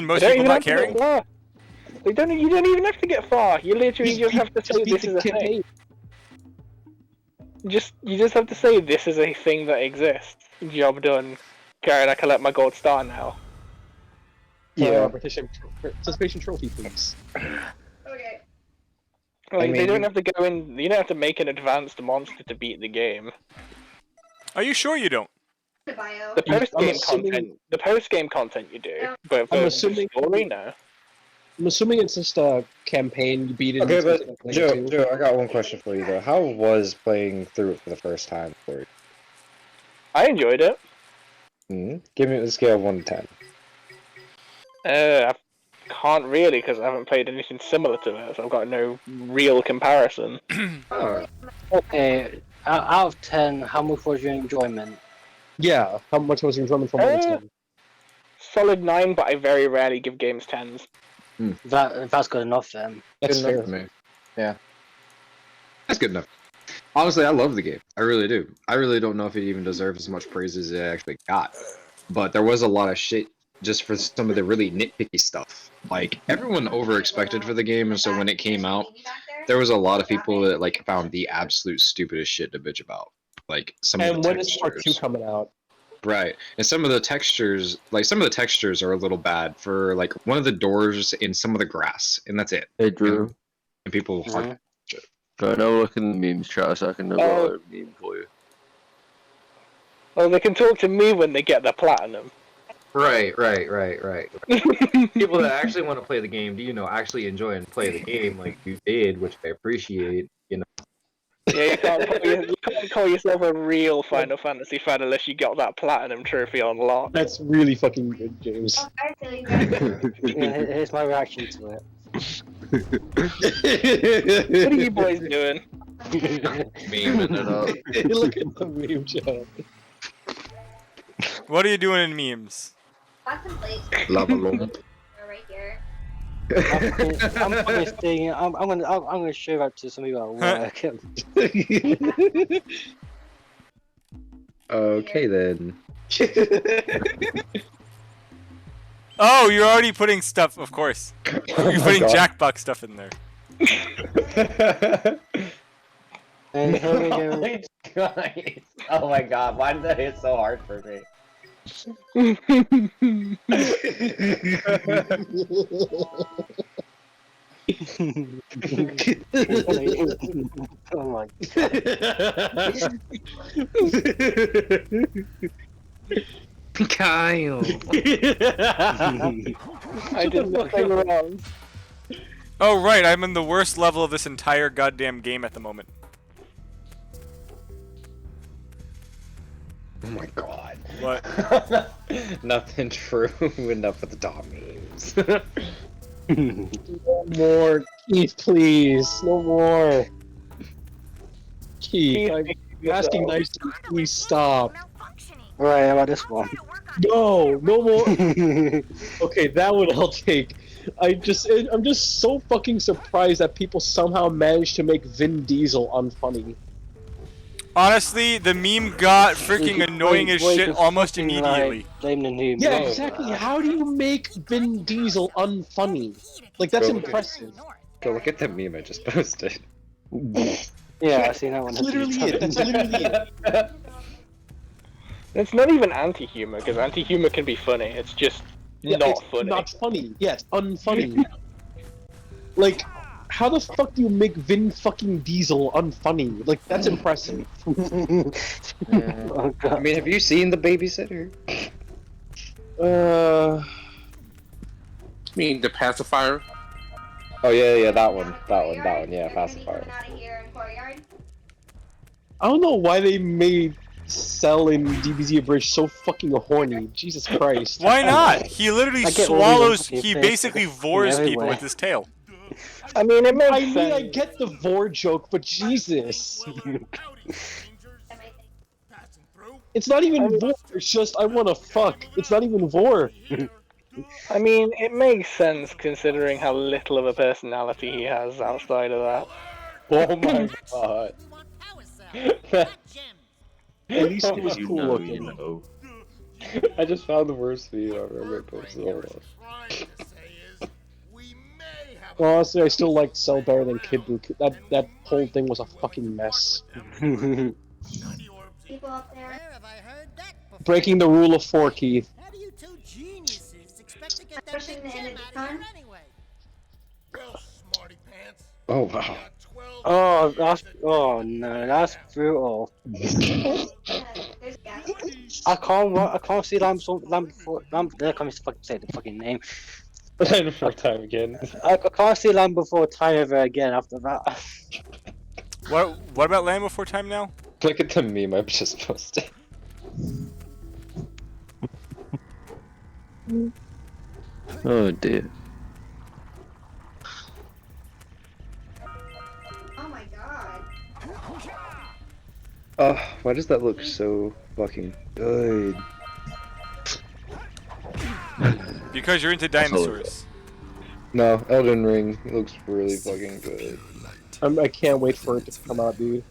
Most people not caring? You don't even have to get far. You literally just have to say this is a thing. You just have to say this is a thing that exists. Job done. Karen, I collect my gold star now. Yeah. Participation trophy, please. Okay. Like, they don't have to go in. You don't have to make an advanced monster to beat the game. Are you sure you don't? The post game content you do, but for the story, no. I'm assuming it's just a campaign you beat it. Okay, but Joe, I got one question for you though. How was playing through it for the first time for you? I enjoyed it. Give me a scale of 1 to 10. I can't really because I haven't played anything similar to it, so I've got no real comparison. Okay, out of 10, how much was your enjoyment? Yeah, how much was your enjoyment from 1 to 10? Solid 9, but I very rarely give games 10s. That's good enough then. That's fair for me. Yeah. That's good enough. Honestly, I love the game. I really do. I really don't know if it even deserves as much praise as it actually got. But there was a lot of shit just for some of the really nitpicky stuff. Like, everyone over-expected for the game, and so when it came out, there was a lot of people that, like, found the absolute stupidest shit to bitch about. Like, some of the textures. And when is part 2 coming out? Right, and some of the textures are a little bad for like one of the doors in some of the grass, and that's it. Hey Drew. And people shit. Go now look in the memes chat so I can know a meme for you. Well, they can talk to me when they get their platinum. Right. People that actually want to play the game, actually enjoy and play the game like you did, which I appreciate, Yeah, you can't call yourself a real Final Fantasy fan unless you got that platinum trophy on lock. That's really fucking good, James. Here's my reaction to it. What are you boys doing? Memeing it up. Look at the meme chat. What are you doing in memes? Lava lump. Right here. I'm gonna show that to some people at work. Okay then. Oh, you're already putting stuff, of course. You're putting Jak Buck stuff in there. And here we go. Oh my god, why did that hit so hard for me? Oh my god. Kyle. I did nothing wrong. Oh right, I'm in the worst level of this entire goddamn game at the moment. Oh my god. What? Nothing true enough with the dog memes. No more, Keith, please. No more. Keith, I'm asking nicely, please stop. Right, how about this one? No more. Okay, that one I'll take. I'm just so fucking surprised that people somehow managed to make Vin Diesel unfunny. Honestly, the meme got freaking annoying as shit almost immediately. Yeah, exactly. How do you make Vin Diesel unfunny? Like, that's impressive. Go look at the meme I just posted. Yeah, I seen that one. That's literally it. That's literally it. It's not even anti-humor, because anti-humor can be funny. It's just not funny. Not funny. Yeah, it's unfunny. Like, how the fuck do you make Vin fucking Diesel unfunny? Like, that's impressive. Oh, God. I mean, have you seen The Babysitter? You mean the pacifier? Oh yeah, that one, yeah, pacifier. I don't know why they made Cell in DBZ Bridge so fucking horny. Jesus Christ. Why not? He literally swallows, he basically vores people with his tail. I mean, it makes sense. I get the vor joke, but Jesus. It's not even vor, it's just I wanna fuck. It's not even vor. I mean, it makes sense considering how little of a personality he has outside of that. Oh my god. At least it was cool looking. You know. I just found the worst video ever. I'm gonna post it. Hold on. Well, honestly, I still like Cell better than Kid Buu. That whole thing was a fucking mess. People up there. Breaking the rule of 4, Keith. How do you two geniuses expect to get that Pushing big the end gem of out the of here sun. anyway? Oh wow. Oh, that's brutal. There's gas. I can't see lamb before lamb. I can't fucking say the fucking name. And for time again. I can't see Land Before Time ever again after that. What about Land Before Time now? Look at the meme I just posted. Oh dear. Oh my god. Why does that look so fucking good? Because you're into dinosaurs. No, Elden Ring looks really fucking good. I can't wait for it to come out, dude.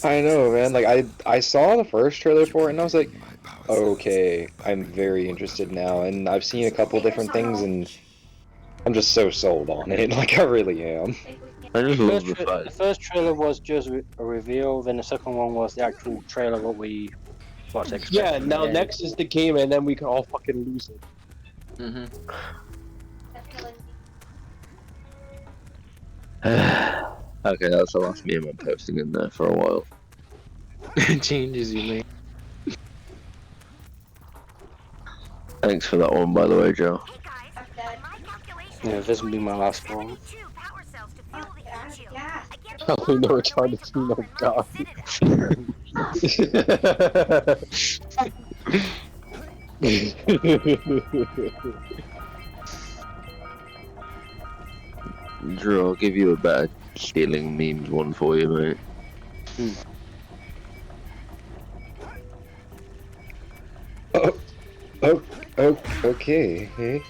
I know, man. Like I saw the first trailer for it, and I was like, okay, I'm very interested now. And I've seen a couple different things, and I'm just so sold on it. Like I really am. I just love the The fact. first trailer was just a reveal, then the second one was the actual trailer what we got to expect. Yeah, now next is the game, and then we can all fucking lose it. Mm-hmm. Okay, that's the last meme I'm posting in there for a while. Changes you make. Thanks for that one, by the way, Joe. Yeah, this will be my last one. Probably no retarded no god. Drew, I'll give you a better stealing memes one for you, mate. Okay. Hey.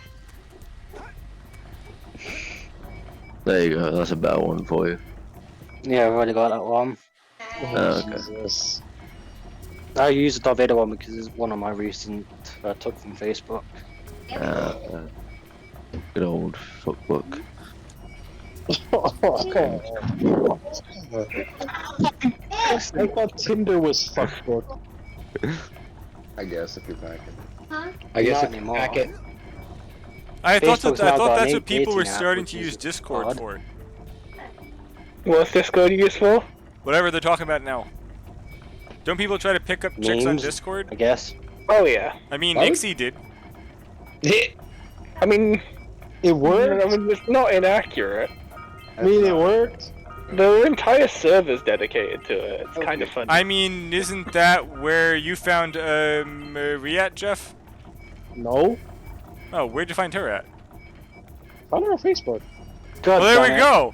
There you go, that's a better one for you. Yeah, I've already got that one. Oh, okay. Jesus. I used the Darth one because it's one of my recent I took from Facebook. Good old fuckbook. I thought Tinder was fuckbook. I guess if you're back. Huh? I guess Not if you anymore. pack it. I thought Facebook's that, I now thought got that's an what people were dating app, starting which to is use Discord odd. for. What's Discord used for? Whatever they're talking about now. Don't people try to pick up chicks on Memes? Discord? I guess. Oh yeah. I mean, What? Nixie did. I mean, It worked? I mean, it's not inaccurate. I mean, it worked? There are entire servers dedicated to it. It's kind of funny. I mean, isn't that where you found Marie at, Jeff? No. Oh, where'd you find her at? Found her on Facebook. God Well, there damn we it. go.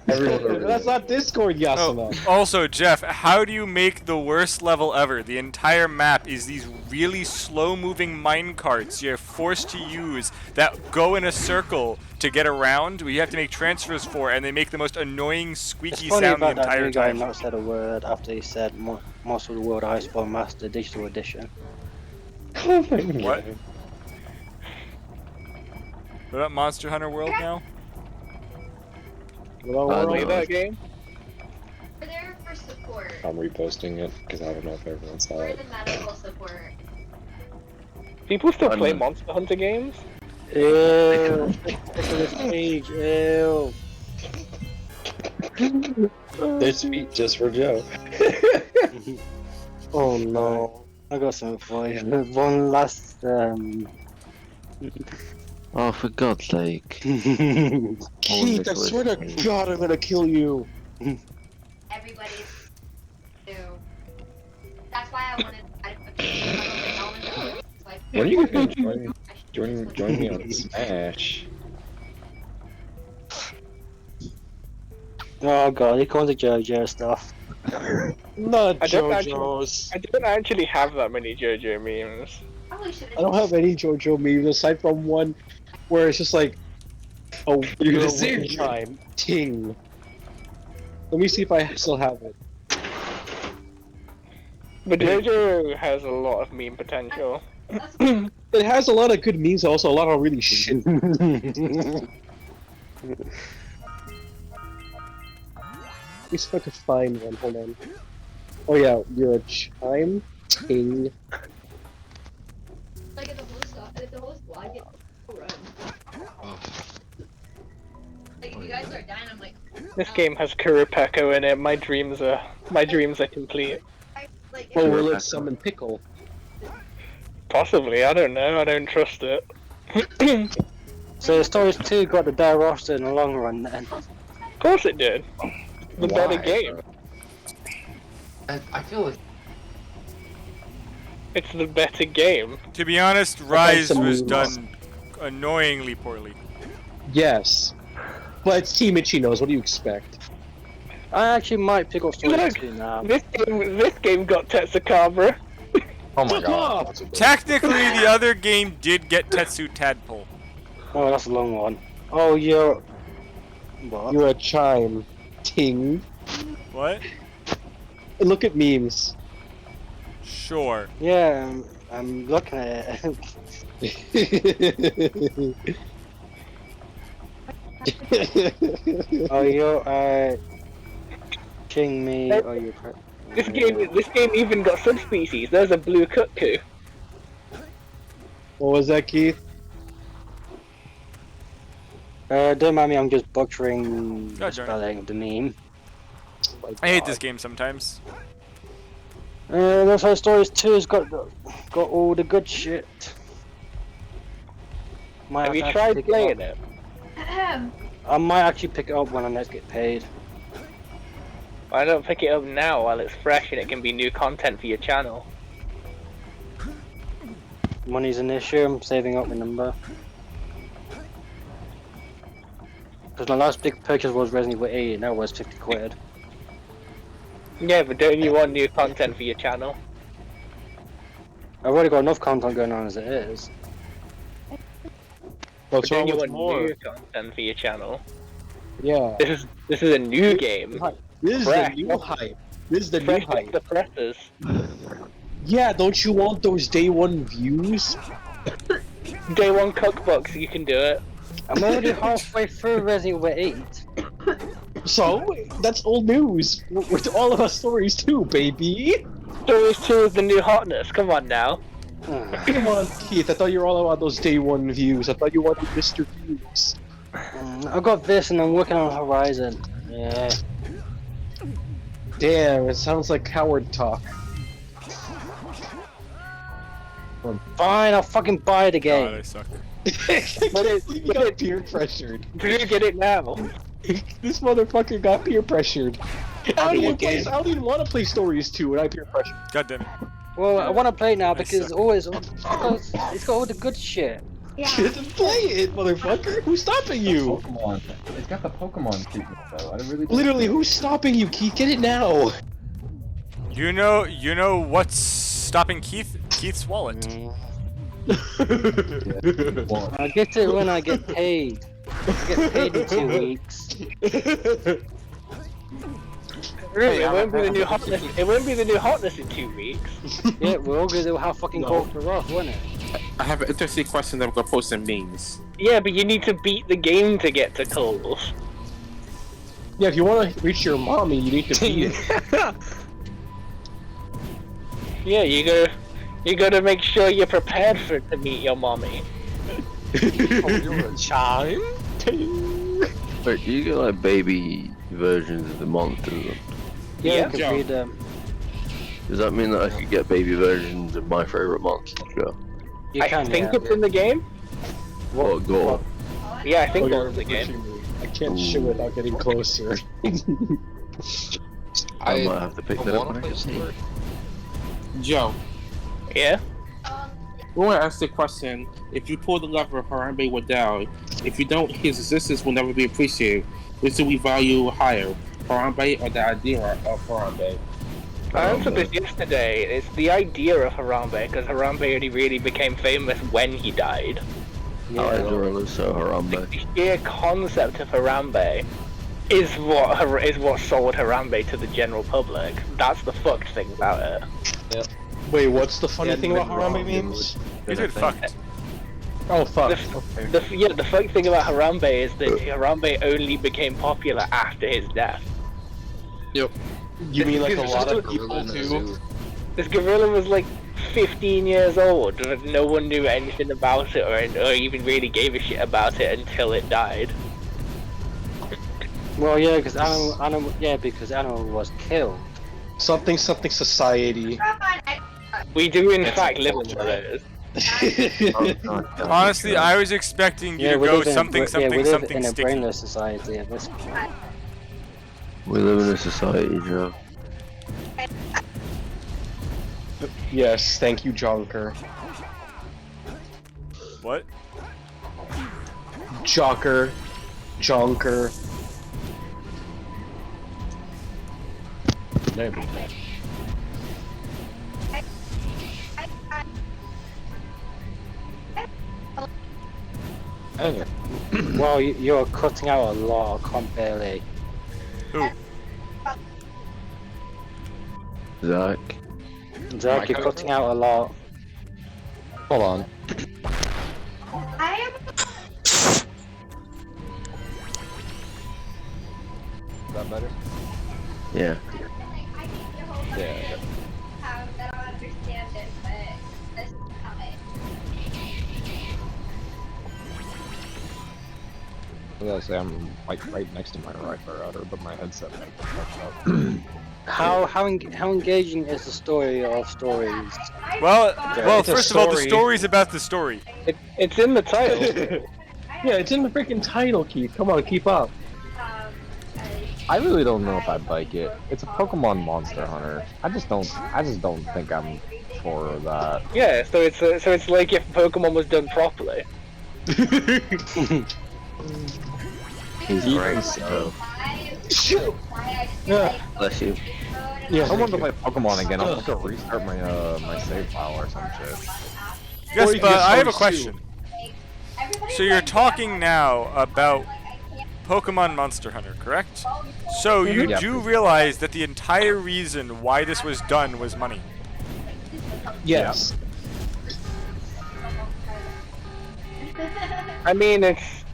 Everyone over That's there. not Discord, Yasuna. Oh, also, Jeff, how do you make the worst level ever? The entire map is these really slow-moving mine carts you're forced to use that go in a circle to get around. We have to make transfers for, and they make the most annoying It's squeaky funny sound the about that entire new guy time. not said a word after he said most of the World Iceborne Master Digital Edition. Oh my god. What? What about Monster Hunter World now? Well, I Play know. that game? We're there for support. I'm reposting it because I don't know if everyone saw We're it. the medical support. People still I play know. Monster Hunter games? Ew. Look at this page. Ew. There's feet just for Joe. Oh no. I got something for you. One last Oh, for God's sake. Keith, I swear to God, I'm gonna kill you. Everybody's new. That's why I wanted. When are you gonna join me on Smash? Oh god, here comes the JoJo stuff. Not I don't JoJo's. I don't actually have that many JoJo memes. Probably should have. I don't have any JoJo memes aside from one where it's just like, oh, You're you're the a same. wind chime, ting. Let me see if I still have it. But JoJo has a lot of meme potential. That's It has a lot of good memes, also a lot of really shit. Let me see if I could find one. Hold on. Oh yeah, you're a chime ting. like if the whole squad gets run. Like if you guys start dying, I'm like. This game has Kurapeko in it. My dreams are complete. Like Oh, will it summon Pickle? Possibly, I don't know. I don't trust it. So Stories 2 got the better roster in the long run then. Of course it did. The better game. I feel like It's the better game. To be honest, Rise some was memes. done annoyingly poorly. Yes. But it's Team Ichinos, what do you expect? I actually might pick up Stories Look, 2 now. This game got Tetsukabra. Oh my Fuck god. off! Technically, the other game did get Tetsu Tadpole. Oh, that's a long one. Oh, you're... What? You're a chime ting. What? Look at memes. Sure. Yeah, I'm looking at it. Oh, you're, king me, or you're... This game even got subspecies. There's a blue cuckoo. What was that, Keith? Don't mind me, I'm just butchering the darn it. spelling of the meme. Oh my I hate God. this game sometimes. That's how Stories 2's got all the good shit. Might Have you to tried pick playing up. it? I might actually pick it up when I next get paid. Why don't pick it up now while it's fresh and it can be new content for your channel? Money's an issue, I'm saving up my number. Because my last big purchase was Resident Evil 8 and that was 50 quid. Yeah, but don't you want new content for your channel? I've already got enough content going on as it is. What's But don't wrong you with want more? new content for your channel? Yeah. This is a new game. This is the Fresh. new hype. This is the new Fresh off hype. the presses. Yeah, don't you want those day one views? Day one cookbooks, you can do it. I'm already halfway through Resident Evil 8. So, that's old news. With all of our stories too, baby. Stories 2 is the new hotness. Come on now. Come on, Keith. I thought you were all about those day one views. I thought you wanted Mr. Views. I got this and I'm working on Horizon. Yeah. Damn, it sounds like coward talk. Fine, I'll fucking buy the God, I game. suck. He got peer pressured. Do you get it now? This motherfucker got peer pressured. I don't even again. want to play Stories 2 and I peer pressured. God damn it. Well, I want to play it now I because suck. it's got all the good shit. Yeah. Play it, motherfucker. Who's stopping you? Pokemon. It's got the Pokemon treatment though. I really Literally, who's stopping you, Keith? Get it now. You know what's stopping Keith? Keith's wallet. I'll get it when I get paid. I get paid in 2 weeks. Really, it won't be the new hotness. It won't be the new hotness in 2 weeks. Yeah, we'll because it'll have fucking gold for off, won't it? I have an interesting question that I'm gonna post in memes. Yeah, but you need to beat the game to get to Coles. Yeah, if you want to reach your mommy, you need to beat it. Yeah, you gotta make sure you're prepared for it to meet your mommy. You're a chime. But you get like baby versions of the monsters. Yeah, Yeah. you can feed them. Does that mean that I could get baby versions of my favorite monster show? You I can, think yeah. it's in the game. What go? Yeah, I think Oh, it's you're in the game. pushing me. I can't shoot without getting closer. I might have to pick that up when I get paid. Joe, Yeah. we want to ask the question: if you pull the lever, Harambe will die. If you don't, his existence will never be appreciated. Which do we value higher, Harambe or the idea of Harambe? I answered this yesterday. It's the idea of Harambe, because Harambe only really became famous when he died. I adore so Harambe. The sheer concept of Harambe is what sold Harambe to the general public. That's the fucked thing about it. Wait, what's the funny Yeah, thing about been wrong, Harambe it memes? He's been fucked. Oh fuck. The funny thing about Harambe is that Harambe only became popular after his death. You mean like a lot of people too? This gorilla was like 15 years old, and no one knew anything about it or even really gave a shit about it until it died. Well, yeah, because animal was killed. Something society. We do in fact live in one of those. Honestly, I was expecting you to we go live in something, we something, live something in a sticky. brainless society at this point. We live in a society, Joe. Yes, thank you, Jonker. What? Jonker. There we go. Okay. Well, you're cutting out a lot, I can't barely. Who? Zach. Zach, you're cutting out a lot. Hold on. Is that better? Yeah. Yeah. I don't understand it, but that's how it. I was gonna say I'm like right next to my router, but my headset might be fucked up. How engaging is the story of stories? Well, It's a first of all, the story. story's about the story. It's in the title. Yeah, it's in the freaking title, Keith. Come on, keep up. I really don't know if I'd like it. It's a Pokemon Monster Hunter. I just don't think I'm for that. Yeah, so it's like if Pokemon was done properly. He's right, so. Bless you. Yeah, I want to play Pokemon again. I'll have to restart my my save file or some shit. Yes, Or you but can I have a Stories question. So you're talking now about Pokemon Monster Hunter, correct? So you Yeah. do realize that the entire reason why this was done was money. Yes. I mean, it's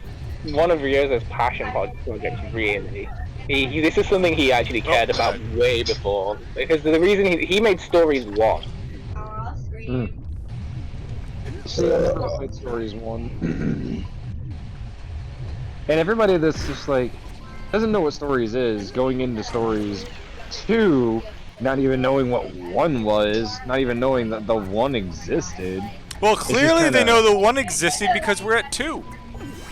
one of Ryo's passion projects, really. This is something he actually cared about way before. Because the reason he made stories what? I played Stories 1. And everybody that's just like doesn't know what Stories is, going into Stories 2, not even knowing what 1 was, not even knowing that the 1 existed. Well, clearly they kinda- know the one existed because we're at 2.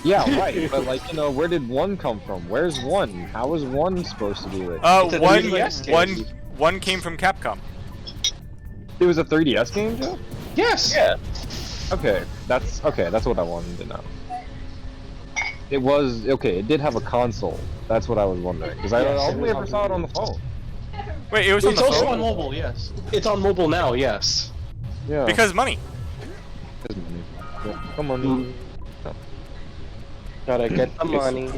Yeah, right. But like, where did 1 come from? Where's 1? How is 1 supposed to be like? It's a 3DS game. One came from Capcom. It was a 3DS game, Joe? Yes. Yeah. Okay, that's what I wanted to know. It was okay. It did have a console. That's what I was wondering because I only ever saw it on the phone. Wait, it was on It's the also phone? on mobile, yes. It's on mobile now, yes. Yeah. Because money. Yeah, come on. Gotta get the money.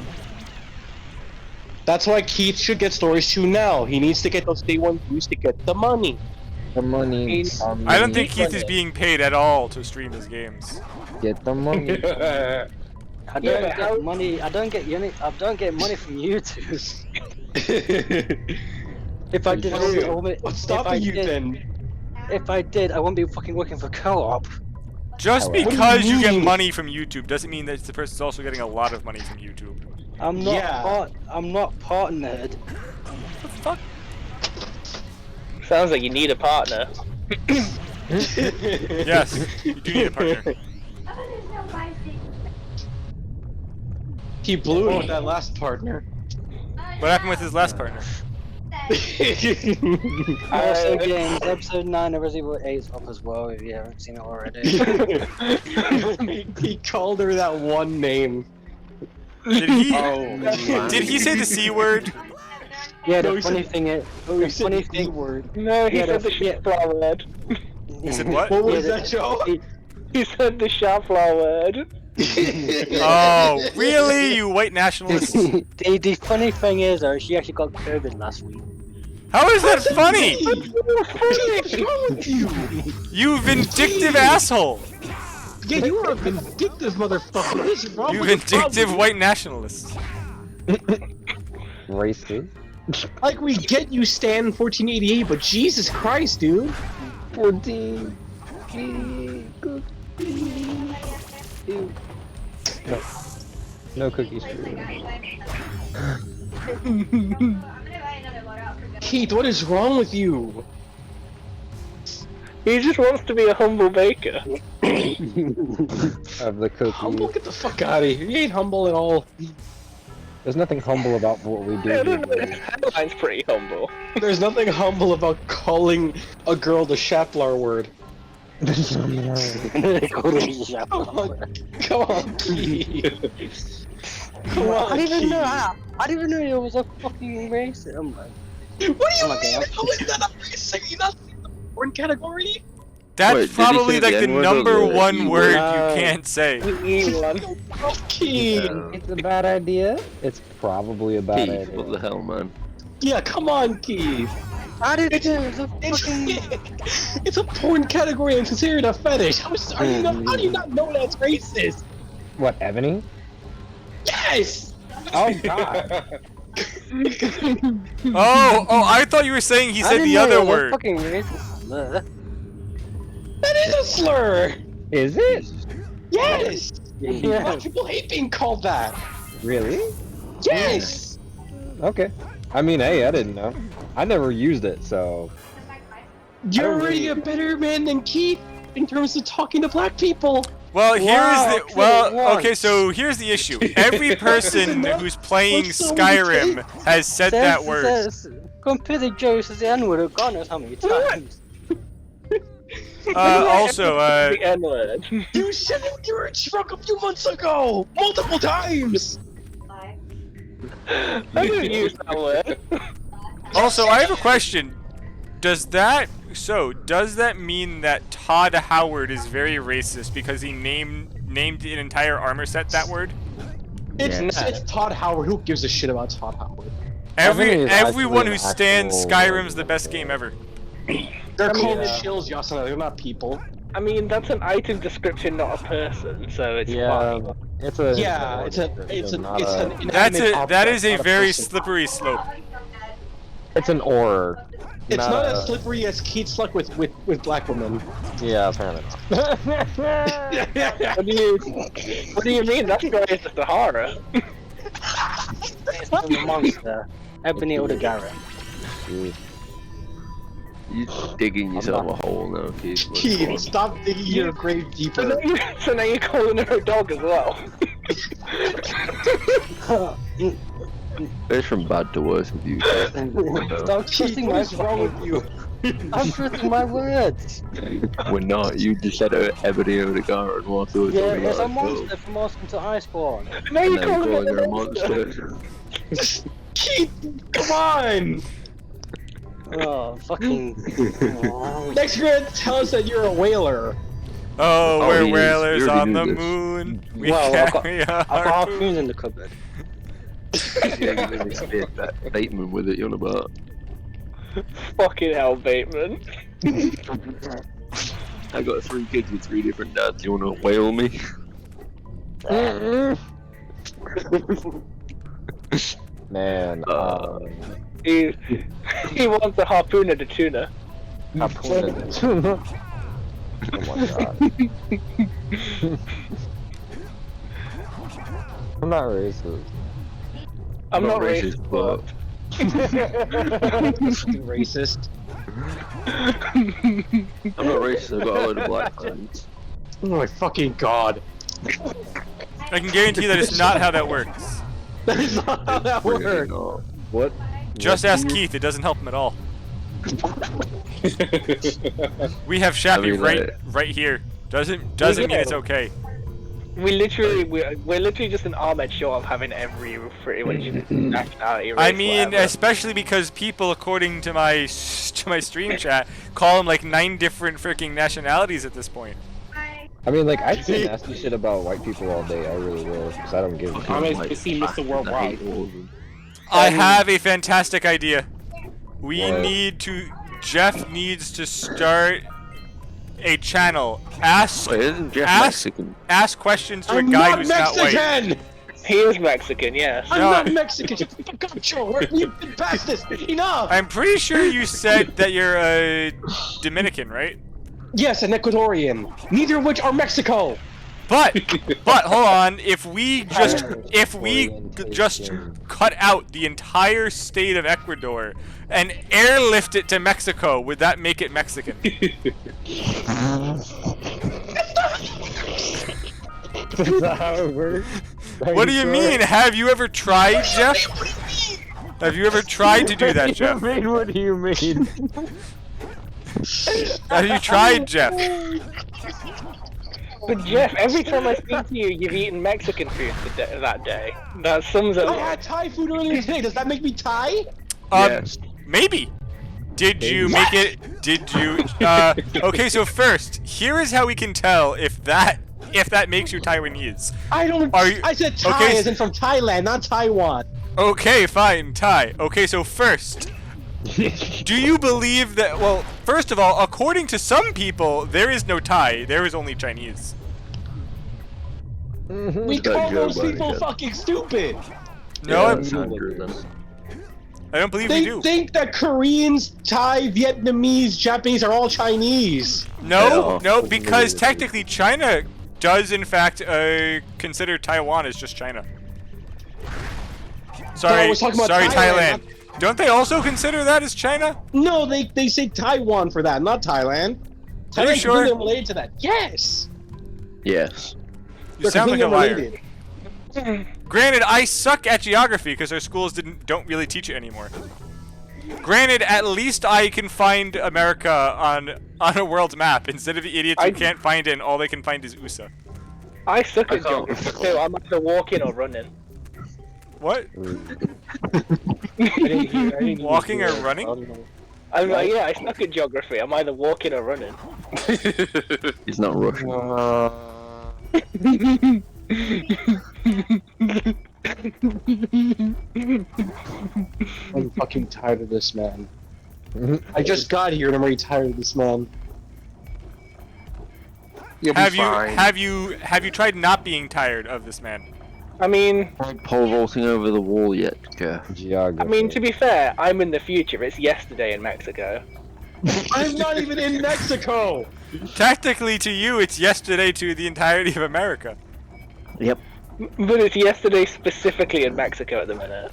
That's why Keith should get Stories 2 now. He needs to get those day one views to get the money. The money. I don't think Keith is being paid at all to stream his games. Get the money. I don't get money. I don't get money from YouTube. If I did, What's stopping you then? If I did, I wouldn't be fucking working for co-op. Just What do you because you get mean? money from YouTube doesn't mean that the person's also getting a lot of money from YouTube. I'm not Yeah. I'm not partnered. Sounds like you need a partner. Yes, you do need a partner. He blew it with that last partner. What happened with his last partner? Also, games episode 9 of Resident Evil 8 is up as well if you haven't seen it already. He called her that one name. Did he? Oh, Did he say the C word? Yeah, No, the he funny said- thing is, Oh, the he said funny the thing. word. No, he Yeah, said the- the shit flower word. He said what? What was Yeah, that, Joe? He said the shot flower word. Oh, really? You white nationalists? The funny thing is, though, she actually got COVID last week. How is that funny? What's wrong with you? You vindictive asshole! Yeah, you are a vindictive motherfucker. What is wrong You with your vindictive problem? white nationalist. Racist. Like, we get you Stan 1488, but Jesus Christ, dude. 14. No. No cookies for you. Keith, what is wrong with you? He just wants to be a humble baker. Of the cookie. Humble? Get the fuck out of here. You ain't humble at all. There's nothing humble about what we do. I don't know, his headline's pretty humble. There's nothing humble about calling a girl the Shaplar word. Come on, Keith. Come on, I didn't even know Keith. how. I didn't even know it was a fucking racist. I'm like, What do you Oh my mean? God. How is that a racist? You not seen the porn category? That's Wait, did he probably say like the the N-word or number the one E-word? word No. you can't say. Keith. It's a bad idea. It's probably a bad Keith, what the idea. hell, man? Yeah, come on, Keith. I didn't know it was a It's, fucking. it's a porn category and considered a fetish. How do you not know that's racist? What, Ebony? Yes! Oh god. Oh, I thought you were saying he I said didn't the know other it was a word. fucking racist slur. That is a slur! Is it? Yes! Yeah. People hate being called that. Really? Yes! Okay. I mean, hey, I didn't know. I never used it, so. You're don't already really- a better man than Keith in terms of talking to black people. Well, Wow, here's the well. Okay, once. so here's the issue. Every person who's playing What's so many Skyrim has said that word. Compare the Joe says the N-word, oh God knows how many times. Also, The N-word. You said it when you were in truck a few months ago! Multiple times! I don't use that word. also, I have a question. Does that mean that Todd Howard is very racist because he named an entire armor set that word? It's Todd Howard. Who gives a shit about Todd Howard? Ebony is Everyone actually who an stands actual Skyrim's the best game ever. They're I mean, called shills, Yasuna. They're not people. I mean, that's an item description, not a person, so it's Yeah, fine. it's a. Yeah, it's an That inanimate is a object, not very person. slippery slope. It's an or. It's not as slippery as Keith Sluck with black women. Yeah, apparently not. What do you mean? That's going to the horror. It's from the monster, Ebony Odegaard. You're digging yourself a hole now, Keith. What's Keith, going on? stop digging your grave So deeper. now you're calling her a dog as well. It's from bad to worse with you. Stop twisting my What's wrong with you? I'm twisting my words. We're not. You just said Ebony Odegaard and walked over Yeah, to me it's a like, monster from Asking to Iceborne. Now and you're now you're calling calling her her a a monster. monster. Keith, come on! Oh, fucking. Next you're gonna tell us that you're a whaler. Oh, Oh, we're he is. whalers You already on knew the this. moon. We Well, I've got- carry I've got our harpoons in the cupboard. Yeah, you really spit that Bateman with it, you on about. Fucking hell, Bateman. I got 3 kids with 3 different dads. You wanna whale me? Man, He wants a harpoon and a tuna. oh my god. I'm not racist. I'm not racist, but Racist. I'm not racist. I've got a load of black friends. Oh my fucking god. I can guarantee that it's not how that works. That is not how that Really works. not. What? Just What ask do you- Keith, it doesn't help him at all. We have Shappy mean, right here. Doesn't mean it's okay. we're literally just an Ahmed show of having every pretty much nationality. I race, mean, whatever. especially because people, according to my stream chat, call him like 9 different freaking nationalities at this point. I mean, like, I'd say nasty shit about white people all day. I really will, because I don't give a I'm shit. to see Mr. I Worldwide. hate all of them. I have a fantastic idea. We What? need to. Jeff needs to start a channel. Ask Wait, isn't Jeff ask Mexican? ask questions to a I'm guy not who's not white. Mexican! He is Mexican, yes. I'm No, not Mexican! Shut the fuck up, Joe! We've been past this! Enough! I'm pretty sure you said that you're a Dominican, right? Yes, an Ecuadorian. Neither of which are Mexico! But hold on. If we just cut out the entire state of Ecuador and airlift it to Mexico, would that make it Mexican? That's not how it works. What do you mean? Have you ever tried, Jeff? Have you ever tried to do that, Jeff? What do you mean? Have you tried, Jeff? But Jeff, every time I speak to you, you've eaten Mexican food that day. That sums up. I had Thai food earlier today. Does that make me Thai? Yes. Maybe. Did you make it? Did you? Okay, so first, here is how we can tell if that makes you Taiwanese. I don't. I said Thai okay, as in from Thailand, not Taiwan. Okay, fine, Thai. Okay, so first, do you believe that? Well, first of all, according to some people, there is no Thai. There is only Chinese. We call those people fucking stupid. No, Yeah, I don't believe They we do. think that Koreans, Thai, Vietnamese, Japanese are all Chinese. No, no, because technically China does in fact consider Taiwan as just China. Sorry, was talking about sorry, Thailand, Thailand. Don't they also consider that as China? No, they say Taiwan for that, not Thailand. Are you Thailand's sure? completely related to that. Yes. Yes. You They're sound like a completely liar. related. Granted, I suck at geography because our schools don't really teach it anymore. Granted, at least I can find America on a world's map instead of the idiots who can't find it and all they can find is USA. I suck at geography too. I'm either walking or running. What? I didn't Walking or hear it. running? I don't know. I'm like, yeah, I suck at geography. I'm either walking or running. He's not Russian. I'm fucking tired of this man. I just got here and I'm already tired of this man. You'll be Have fine. you tried not being tired of this man? I mean, Pole vaulting over the wall yet, Jeff? Geography. I mean, to be fair, I'm in the future. It's yesterday in Mexico. I'm not even in Mexico! Technically, to you, it's yesterday to the entirety of America. Yep. But it's yesterday specifically in Mexico at the minute.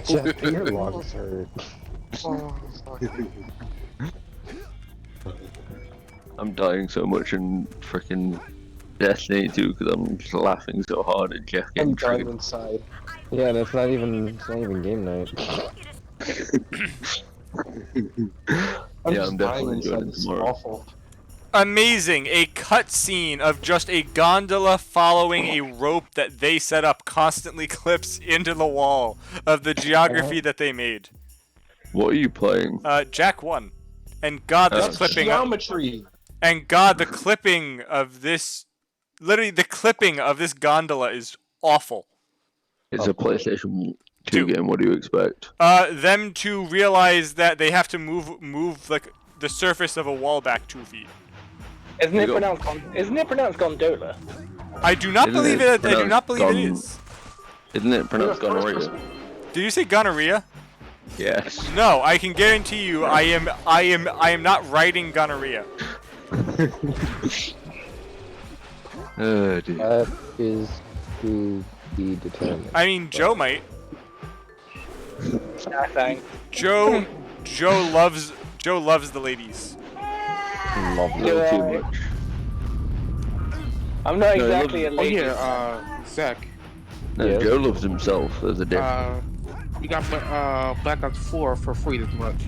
Jeff, your lungs hurt. I'm dying so much in freaking Destiny 2 because I'm just laughing so hard at Jeff I'm getting dying triggered. inside. Yeah, it's not even game night. Yeah, I'm just dying definitely inside. enjoying it This is tomorrow. awful. Amazing! A cutscene of just a gondola following a rope that they set up constantly clips into the wall of the geography that they made. What are you playing? Jack won. And God, this That's clipping. Geometry! And God, the clipping of this. Literally, the clipping of this gondola is awful. It's a PlayStation 2 Two. game, what do you expect? Them to realize that they have to move like the surface of a wall back 2 feet. Isn't it pronounced gondola? I do not Isn't believe it it. I do not believe it gon- is. Isn't it pronounced gonorrhea? Did you say gonorrhea? Yes. No, I can guarantee you, I am not writing gonorrhea. Oh, dear. That is to be determined. I mean, Joe might. Nah, thanks. Joe loves the ladies. Lovely. Yeah. Too much. I'm not No, exactly a Oh lady. yeah, Zach. No, Yeah. Joe loves himself. There's a difference. You got Black Ops 4 for free this month.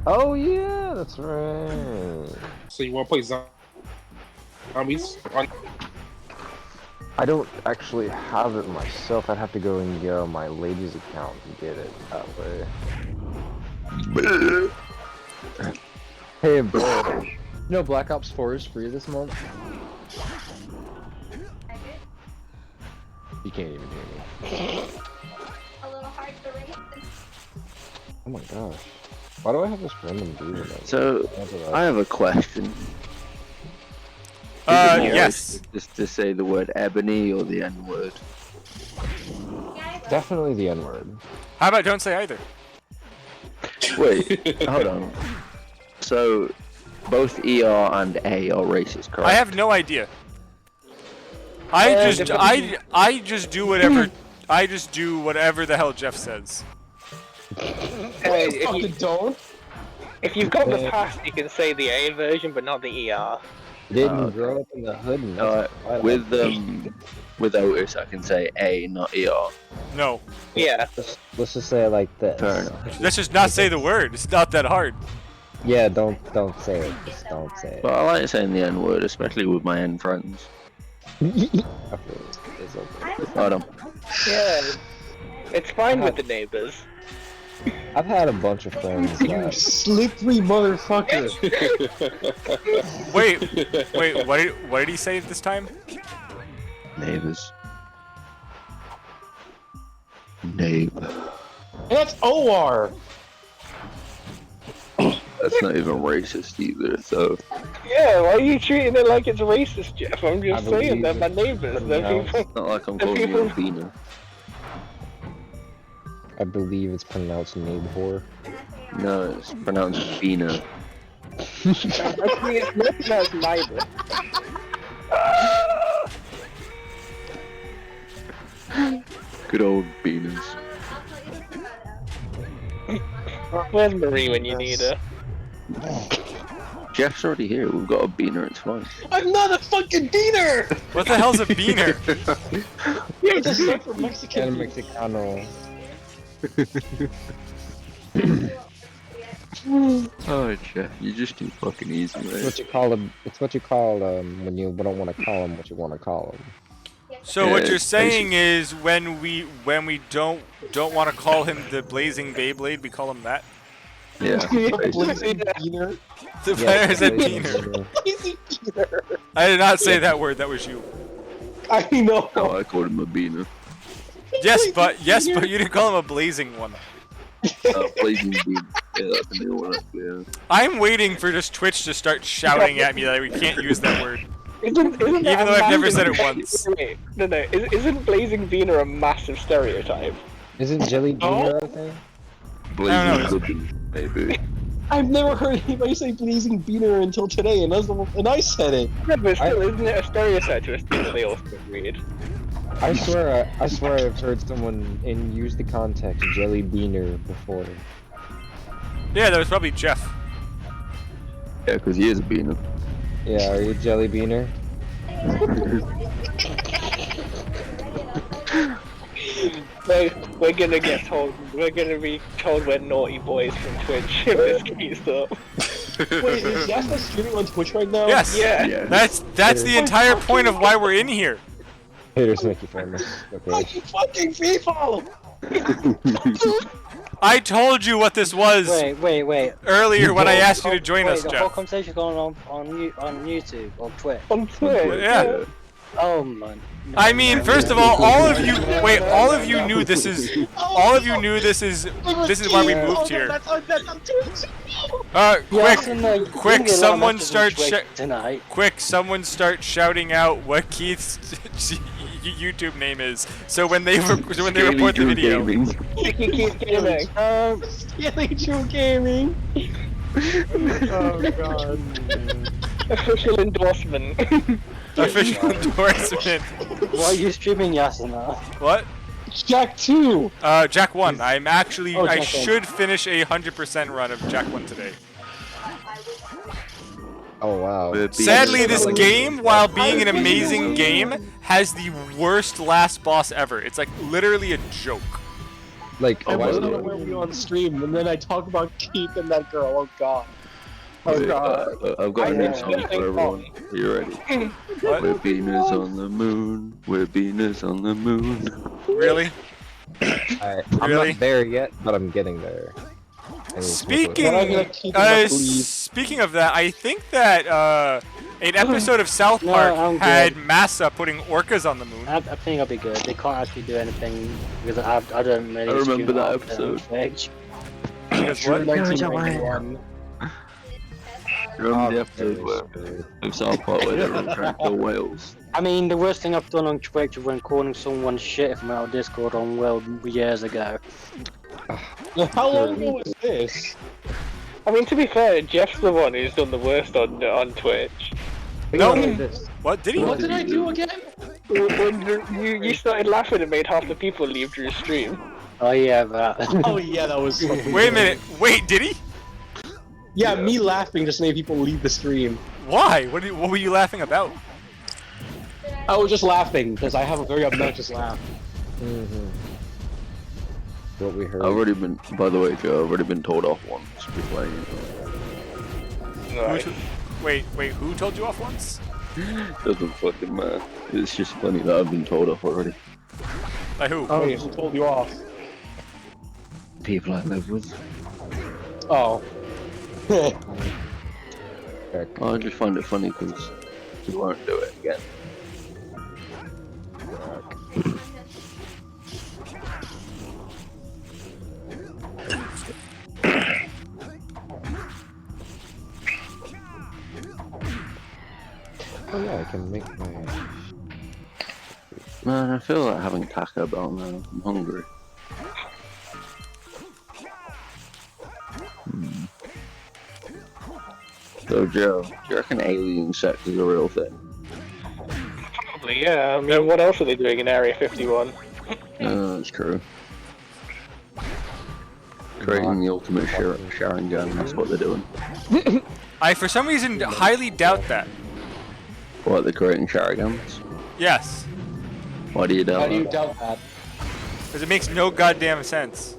Oh yeah, that's right. So you want to play zombies? I don't actually have it myself. I'd have to go and get on my lady's account and get it that way. Hey, bro. You know Black Ops 4 is free this month? You can't even hear me. A little hard to read. Oh my gosh. Why do I have this random dude? So, I have a question. Yes. Just to say the word ebony or the N word? Definitely the N word. How about don't say either? Wait, hold on. So, both ER and A are racist, correct? I have no idea. I just do whatever the hell Jeff says. If you've got the past, you can say the A version, but not the ER. Didn't grow up in the hood. And with Otis, I can say A, not ER. No. Yeah. Let's just say it like this. Fair enough. Let's just not say the word. It's not that hard. Yeah, don't say it. Just don't say it. But I like saying the N word, especially with my N friends. It's okay. Hold on. Yeah. It's fine with the neighbors. I've had a bunch of friends. You slippery motherfucker! Wait, what did he say this time? Neighbors. Neighbor. That's OR! That's not even racist either, so... Yeah, why are you treating it like it's racist, Jeff? I'm just saying they're my neighbors. They're people. It's not like I'm calling you a beaner. I believe it's pronounced neighbor. No, it's pronounced beaner. It's not pronounced neither. Good old beaners. Where's Marie when you need her? Jeff's already here, we've got a beaner, it's fine. I'm not a fucking beaner! What the hell's a beaner? Yeah, it's a separate Mexican. Mexicano. Oh, Jeff, you're just too fucking easy, It's man. what you call them. It's what you call when you don't want to call them what you want to call them. So what you're saying is when we don't want to call him the Blazing Beyblade, we call him that? Yeah. Blazing beaner. The player said beaner. Blazing beaner. I did not say that word. That was you. I know. Oh, I called him a beaner. Yes, but you didn't call him a blazing one. Blazing beaner. Yeah, that's a new one, yeah. I'm waiting for just Twitch to start shouting at me that we can't use that word. Isn't Even though I've never said it once. Wait, no. Isn't Blazing Beaner a massive stereotype? Isn't jelly beaner a thing? Blazing beaner, maybe. I've never heard anybody say blazing beaner until today, and I said it. Yeah, but still, isn't it a stereotype to assume that they also read? I swear I've heard someone use the context jelly beaner before. Yeah, that was probably Jeff. Yeah, because he is a beaner. Yeah, are you jelly beaner? We're gonna get told. We're gonna be told we're naughty boys from Twitch if this keeps up. Wait, is Jasper streaming on Twitch right now? Yes. Yeah. That's the entire point of why we're in here. Haters make you famous. Okay. Fucking people! I told you what this was Wait. earlier when I asked you to join us, The Jeff. whole conversation's going on YouTube or Twitch. On Twitch. Yeah. Oh man. I mean, first of all of you knew this is why we moved here. Quick, someone start shouting out what Keith's YouTube name is. So when they report the video. Keith Gaming. Scaly True Gaming. Oh god. Official endorsement. Official endorsement. Why are you streaming Yasuna? What? Jak 2. Jak 1. I'm actually Oh, I Jak 1. should finish a 100% run of Jak 1 today. Oh wow. Sadly, this game, while being an amazing game, has the worst last boss ever. It's like literally a joke. Like, I wasn't aware we were on stream, and then I talk about Keith and that girl. Oh god. Oh god. I've got a new song for everyone. Are you ready? What? We're beaners on the moon. We're beaners on the moon. Really? I'm Really? not there yet, but I'm getting there. Speaking of that, I think that an episode of South Park had Massa putting orcas on the moon. I think I'll be good. They can't actually do anything because I don't really. I remember that episode. Because what? 1991. Remember the episode where of South Park where they were trying to kill whales? I mean, the worst thing I've done on Twitch is when calling someone shit from our Discord on World years ago. How long ago was this? I mean, to be fair, Jeff's the one who's done the worst on Twitch. No. What did he? What did I do again? When you started laughing and made half the people leave your stream. Oh yeah, that. Oh yeah, that was. Wait a minute. Wait, did he? Yeah, me laughing just made people leave the stream. Why? What were you laughing about? I was just laughing because I have a very obnoxious laugh. What we heard. I've already been, by the way, Joe, I've already been told off once to be playing. Right. Wait, who told you off once? Doesn't fucking matter. It's just funny that I've been told off already. By who? Oh, who told you off? People I live with. Oh. I just find it funny because we won't do it again. Oh yeah, I can make my. Man, I feel like having Taco Bell now. I'm hungry. So Joe, do you reckon alien sex is a real thing? Probably, yeah. I mean, what else are they doing in Area 51? That's true. Creating the ultimate sharing gun, that's what they're doing. I, for some reason, highly doubt that. What, they're creating sharing guns? Yes. Why do you doubt How do you that? doubt that? Because it makes no goddamn sense.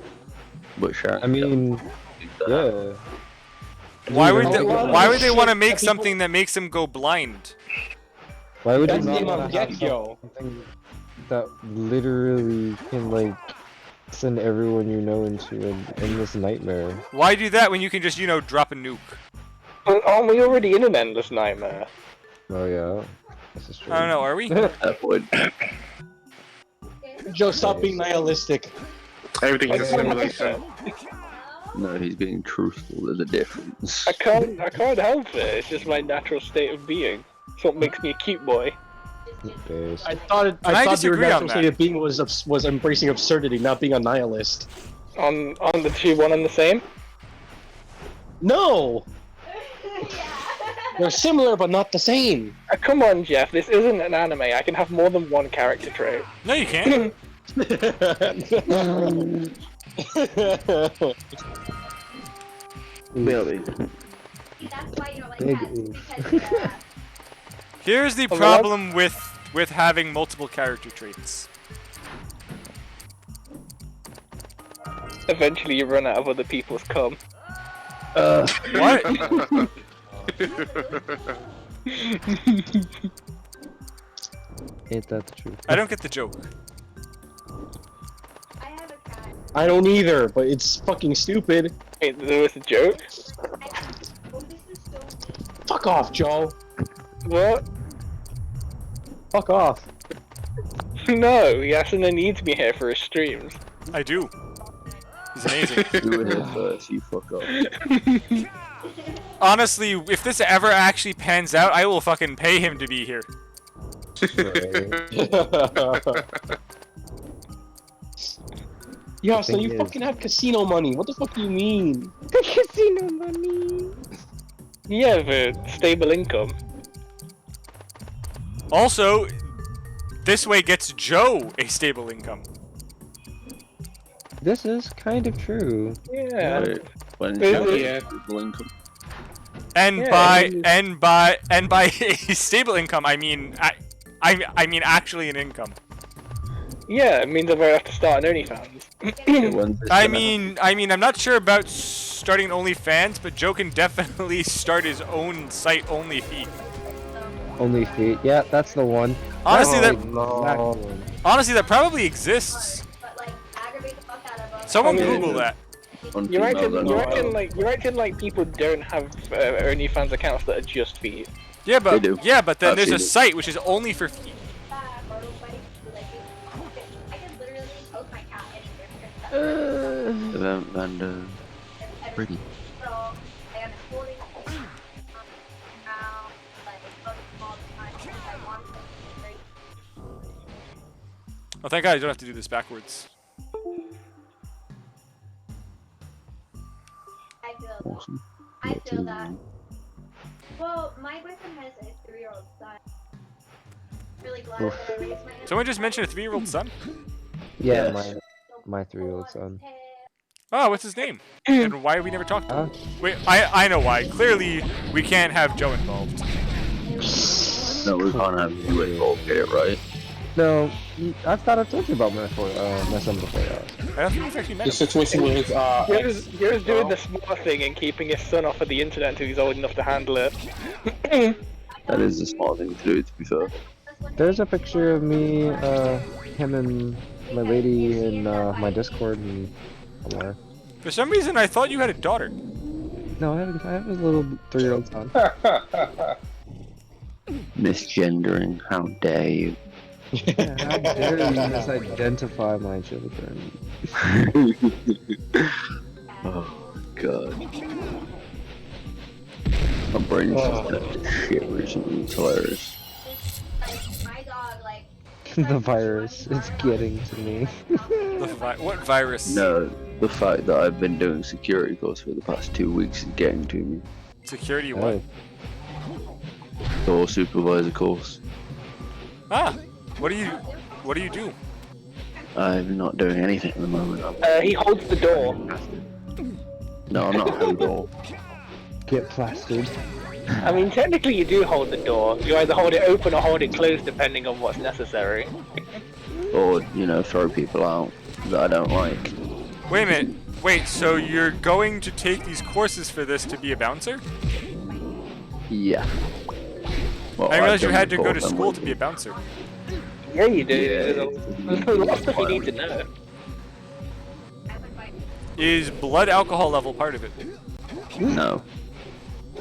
But sharing I mean, yeah. Why would Dude, they, a lot of why this would they shit want to that make people- something that makes them go blind? Why would That's you the not name want of to have Gekyo. something that literally can like send everyone you know into an endless nightmare? Why do that when you can just, you know, drop a nuke? Well, aren't we already in an endless nightmare? Oh yeah, this is true. I don't know, are we? that would. Joe, stop being nihilistic. Everything's a simulation. No, he's being truthful. There's a difference. I can't help it. It's just my natural state of being. It's what makes me a cute boy. Base. I thought I your disagree on natural that. state of being was embracing absurdity, not being a nihilist. On the two, one and the same. No, they're similar but not the same. Come on, Jeff. This isn't an anime. I can have more than one character trait. No, you can't. Really? That's why you don't like Big cats. oof. Because Here's the well, problem with having multiple character traits. Eventually, you run out of other people's cum. What? Ain't that the truth? I don't get the joke. I have a cat. I don't either, but it's fucking stupid. Wait, there was a joke? Oh, this is so weird. Fuck off, Joe. What? Fuck off. No, Yasuna needs me here for his streams. I do. He's amazing. You were here first, you fuck up. Honestly, if this ever actually pans out, I will fucking pay him to be here. Yeah, so Thing you is- fucking have casino money. What the fuck do you mean? Casino money. Yeah, the stable income. Also, this way gets Joe a stable income. This is kind of true. Yeah. Wait, when Is Joe it? gets stable income. And Yeah, by a stable income, I mean I mean actually an income. Yeah, it means I won't have to start an OnlyFans. When's this I gonna mean I'm not sure about starting OnlyFans, but Joe can definitely start his own site OnlyFeet. Only feet. Yeah, that's the one. Honestly, That's that the exact one. honestly that probably exists. But like, aggravate the fuck out of them. Someone I mean- Google that. on You reckon, females, you I know. reckon like people don't have OnlyFans accounts that are just feet? Yeah, but They do. yeah, but then I've there's a seen it. site which is only for feet. I could literally poke my cat anywhere. Event vendor. Pretty. So I am holding now, like all the time because I want to be very. Oh, thank God I don't have to do this backwards. I feel that. Awesome. I feel that. Well, my boyfriend has a 3-year-old son. Really glad that I raised my. Someone just mentioned a 3-year-old son? Yeah, Yes. my 3-year-old son. Oh, what's his name? And why have we never talked to him? Wait, I know why. Clearly, we can't have Joe involved. No, we can't have you involved here, right? No, I thought I told you about my son before. I don't think we've actually met The him. situation with You're doing the smart thing and keeping his son off of the internet until he's old enough to handle it. That is a smart thing to do, to be fair. There's a picture of me, him and my lady in my Discord and somewhere. For some reason, I thought you had a daughter. No, I have a little 3-year-old son. Misgendering, how dare you? Yeah, how dare you misidentify my children? Oh, God. My brain is just got shit recently. It's hilarious. My dog, like. The virus is getting to me. What virus? No, the fact that I've been doing security course for the past 2 weeks is getting to me. Security what? Door supervisor course. Ah, what do you do? I'm not doing anything at the moment. He holds the door. No, I'm not holding the door. Get plastered. I mean, technically you do hold the door. You either hold it open or hold it closed depending on what's necessary. Or, you know, throw people out that I don't like. Wait a minute. Wait, so you're going to take these courses for this to be a bouncer? Yeah. Well, I didn't realize you I've had to done go to before, school I'm to be a bouncer. Yeah, you do. Yeah, There's a lot of stuff you need to know. Is blood alcohol level part of it? No.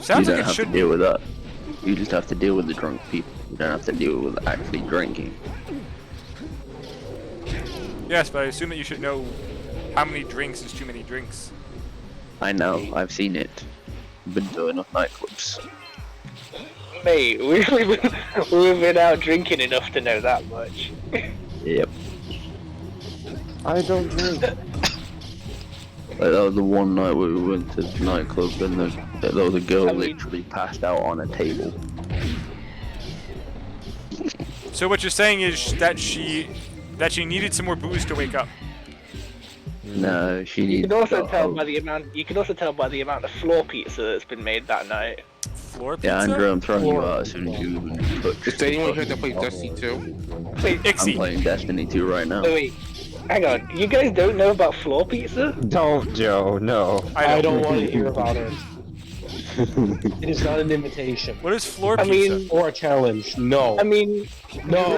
Sounds you like don't it have should to be. deal with that. You just have to deal with the drunk people. You don't have to deal with actually drinking. Yes, but I assume that you should know how many drinks is too many drinks. I know, I've seen it. I've been to enough nightclubs. Mate, we've been out drinking enough to know that much. Yep. I don't drink. Like, that was the one night where we went to the nightclub and there was a girl literally passed out on a table. So what you're saying is that she needed some more booze to wake up. No, she You needs can also to tell go by the amount. You can also tell by the amount of floor pizza that's been made that night. Floor pizza? Yeah, Andrew, I'm throwing you out as soon as you even touch. Is there anyone here that plays Destiny 2? Wait, I'm Ixie. playing Destiny 2 right now. wait, hang on. You guys don't know about floor pizza? Don't, Joe. No. I don't want to hear about it. It is not an invitation What is floor I pizza? mean, or a challenge. No. I mean, No.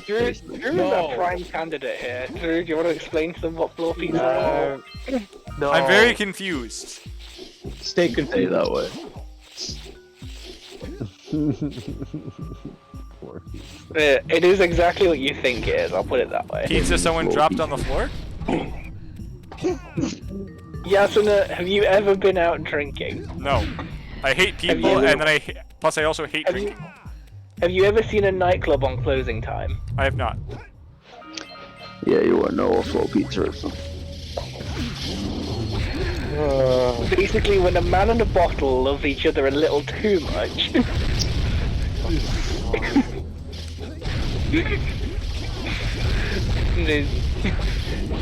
Drew is a prime candidate here. Drew, do you want to explain to them what floor pizza is? No. I'm very confused. Stay Say confused. that way. It is exactly what you think it is. I'll put it that way. Pizza someone dropped on the floor? Yasuna, have you ever been out drinking? No. I hate people, you- and then plus I also hate Have you, drinking. have you ever seen a nightclub on closing time? I have not. Yeah, you won't know what floor pizza is. Basically, when a man and a bottle love each other a little too much.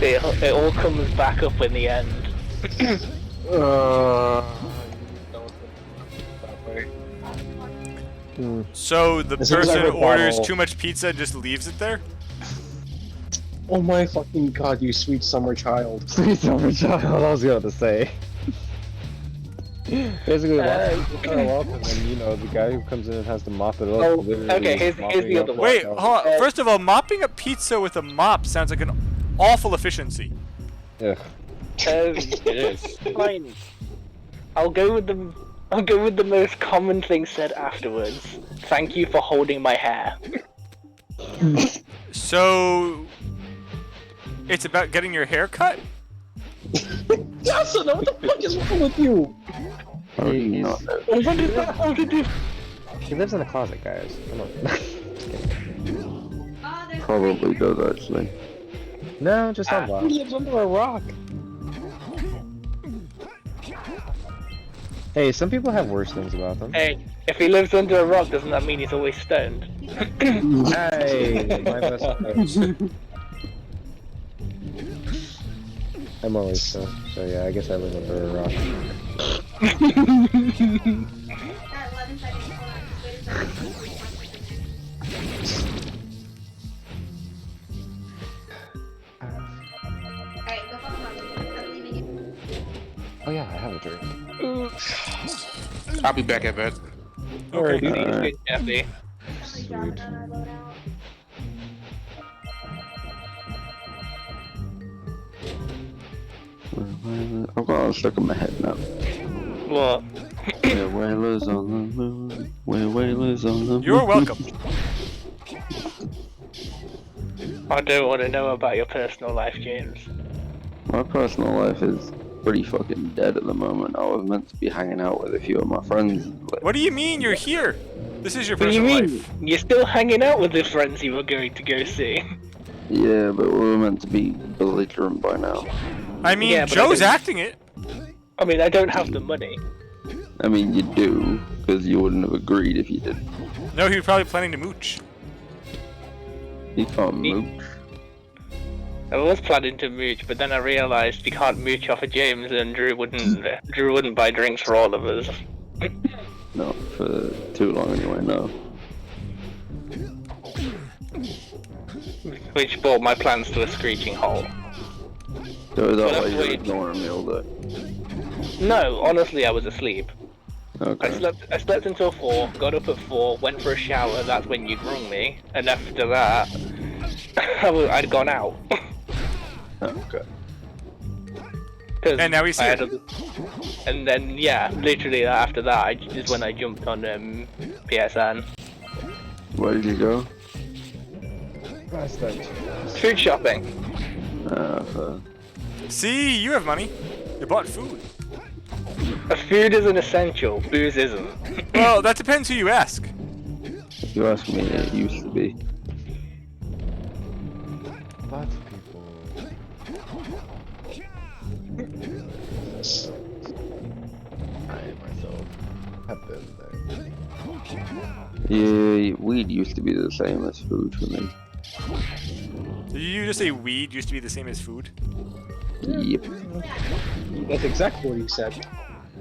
it all comes back up in the end. So the As soon as I person heard orders bottle- too much pizza and just leaves it there? Oh my fucking god, you sweet summer child. Sweet summer child, I was going to say. Basically, welcome, and you know, the guy who comes in and has to mop it up. Oh, literally okay, here's mopping the up other the one. Wait, house. hold on. First of all, mopping up pizza with a mop sounds like an awful efficiency. Ugh. It is. Fine. I'll go with the most common thing said afterwards. Thank you for holding my hair. So it's about getting your hair cut? Yasuna, what the fuck is wrong with you? How do you not know? What did that have to do? He lives in a closet, guys. Come on. Oh, there's Probably does actually. No, just on He rock. lives under a rock. Hey, some people have worse things about them. Hey, if he lives under a rock, doesn't that mean he's always stoned? Hey, my best friend. I'm always so yeah, I guess I live under a rock. Got 11 seconds. Hold on. Wait a second. Alright, go fuck mommy. I'm leaving you. Oh yeah, I have a drink. I'll be back at that. Alright, Okay. he's good, Jeffy. Somebody dropping on our loadout. I've got it stuck in my head now. What? We're whalers on the moon. We're whalers on the moon. You're welcome. I don't want to know about your personal life, James. My personal life is pretty fucking dead at the moment. I was meant to be hanging out with a few of my friends. But What do you mean you're here? This is your What do you personal mean? life. You're still hanging out with the friends you were going to go see. yeah, but we were meant to be belligerent by now. I mean, Yeah, but I Joe's didn't- acting it. I mean, I don't have the money. I mean, you do, because you wouldn't have agreed if you didn't. No, he was probably planning to mooch. You can't mooch. I was planning to mooch, but then I realised you can't mooch off of James, and Drew wouldn't buy drinks for all of us. Not for too long anyway, no. Which brought my plans to a screeching halt. So is that Well, why that's you were wait. ignoring me all day? No, honestly, I was asleep. Okay. I slept until 4, got up at 4, went for a shower, that's when you'd rung me, and after that, I'd gone out. Okay. And now he's here. And then, yeah, literally after that is when I jumped on PSN. Where did you go? Food shopping. Fair. See, you have money. You bought food. Food is an essential, booze isn't. Well, that depends who you ask. If you ask me, it used to be. Lots of people. I myself have been there. Yeah, weed used to be the same as food for me. Did you just say weed used to be the same as food? Yep. That's exactly what he said.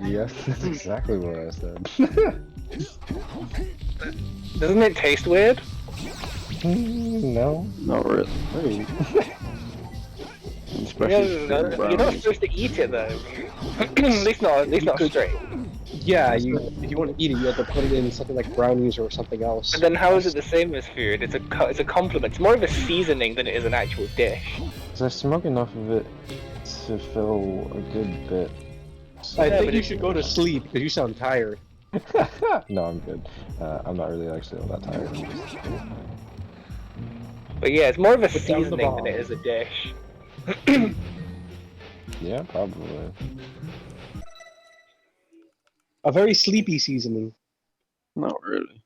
Yes, that's exactly what I said. Doesn't it taste weird? No. Not really. Hey. Especially You're not supposed to eat it though. at least not straight. Yeah, if you want to eat it, you have to put it in something like brownies or something else. But then how is it the same as food? It's a compliment. It's more of a seasoning than it is an actual dish. So I smoke enough of it to fill a good bit. So I think you should go to sleep because you sound tired. no, I'm good. I'm not really actually all that tired. But yeah, it's more of a down the seasoning than bomb. it is a dish. Yeah, probably. A very sleepy seasoning. Not really.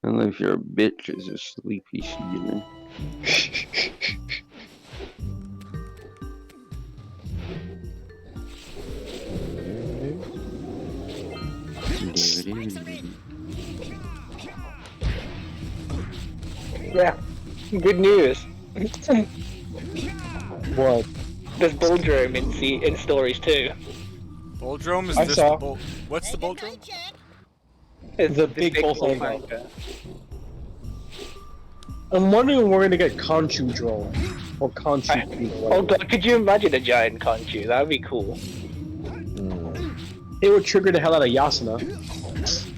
Unless you're a bitch, it's a sleepy seasoning. Yeah. Good news. What? There's Bulldrome in stories too. Bulldrome is I this saw. the bull? What's the Bulldrome? It's The big bull bull anchor. I'm wondering when we're gonna get Conchu drone. Or Conchu. Oh god, could you imagine a giant conchu? That would be cool. It would trigger the hell out of Yasuna.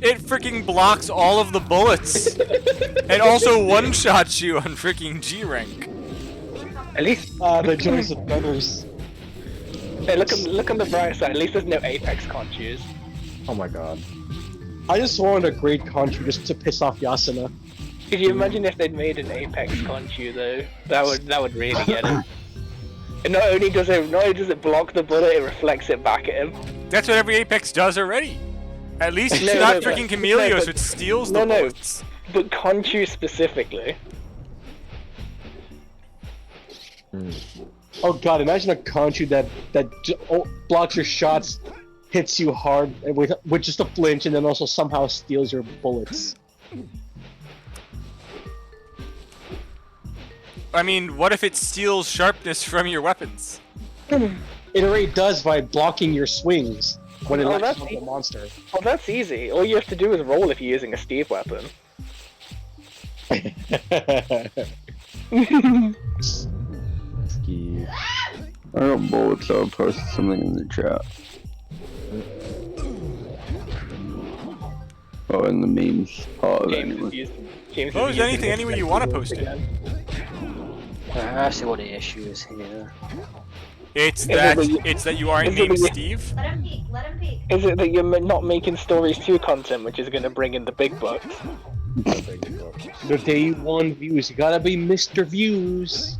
It freaking blocks all of the bullets. And also one-shots you on freaking G rank. At least, The joys of feathers. hey, look on the bright side. At least there's no apex conchus. Oh my god. I just wanted a great Conchu just to piss off Yasuna. Could you imagine if they'd made an apex conchu though? That would really get it. not only does it block the bullet, it reflects it back at him. That's what every Apex does already. At least it's No, not no, freaking but- Chameleos, no, but- which steals the no, bullets. But Conchu specifically. Oh god, imagine a Conchu that blocks your shots, hits you hard with just a flinch, and then also somehow steals your bullets. I mean, what if it steals sharpness from your weapons? It already does by blocking your swings when it Oh, knocks that's off the monster. Oh, that's easy. All you have to do is roll if you're using a Steve weapon. Ski. I got bored, so I posted something in the chat. Oh, in the memes part of it anyway. Oh, is there anything anywhere you want to post it? I see what the issue is here. It's that you aren't named Steve? Let him peek. Let him peek. Is it that you're not making Stories 2 content, which is going to bring in the big bucks? The day one views, you gotta be Mr. Views.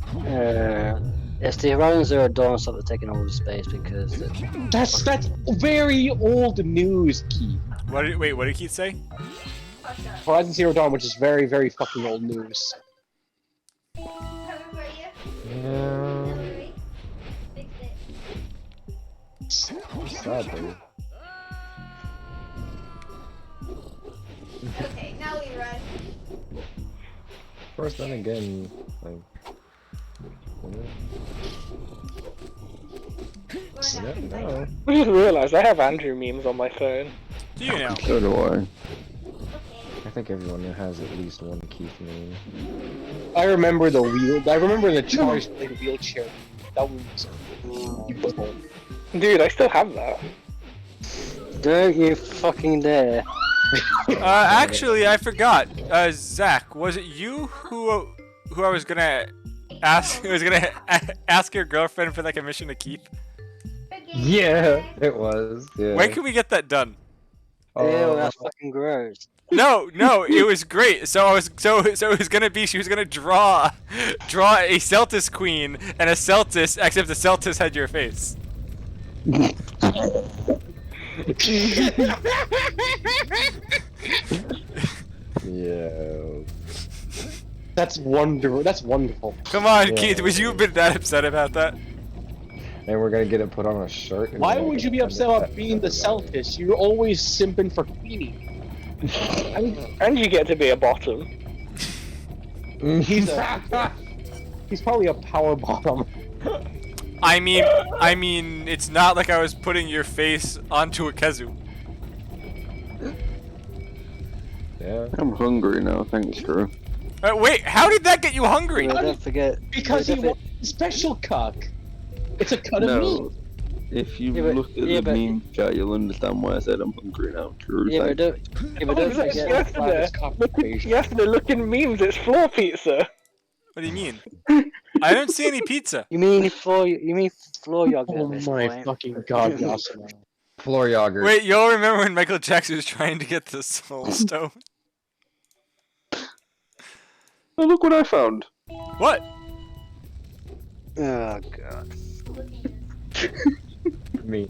It's the Horizon Zero Dawn stuff that's taking all the space because That's very old news, Keith. Wait, what did Keith say? Horizon Zero Dawn, which is very, very fucking old news. Coming for you. Yeah. Hillary. Fix it. What's that, dude? Okay, now we run. Of course, then again, like. Yeah, no. I just realised I have Andrew memes on my phone. Do you now? So do I. I think everyone has at least one Keith meme. I remember the wheel. I remember the Charged Blade wheelchair. That was beautiful. Dude, I still have that. don't you fucking dare. Actually, I forgot. Zach, was it you who I was gonna ask? Who was gonna ask your girlfriend for like a mission to Keith? Yeah, it was. Yeah. When can we get that done? Ew, that's fucking gross. No, it was great. So it was gonna be she was gonna draw a Celtis queen and a Celtis, except the Celtis had your face. Yeah. That's wonderful. That's wonderful. Come on, Yeah. Keith, would you have been that upset about that? And we're gonna get it put on a shirt. And Why then would you be upset about being the Celtics? You're always simping for Queenie. And you get to be a bottom. He's probably a power bottom. I mean, it's not like I was putting your face onto a kazoo. Yeah. I'm hungry now, thanks, Drew. Wait, how did that get you hungry? Don't forget. Because he wants a special cock. It's a cut of meat. No. If you Yeah, but- look at yeah, the but- meme chat, you'll understand why I said I'm hungry now, Drew. Yeah, but thanks. don't forget. Yesterday, look in memes, it's floor pizza. What do you mean? I don't see any pizza. You mean floor yogurt? Oh at this my point. fucking god, Yasuna. Floor yogurt. Wait, you'll remember when Michael Jackson was trying to get the Soul Stone? Oh, look what I found. What? Oh god. Me.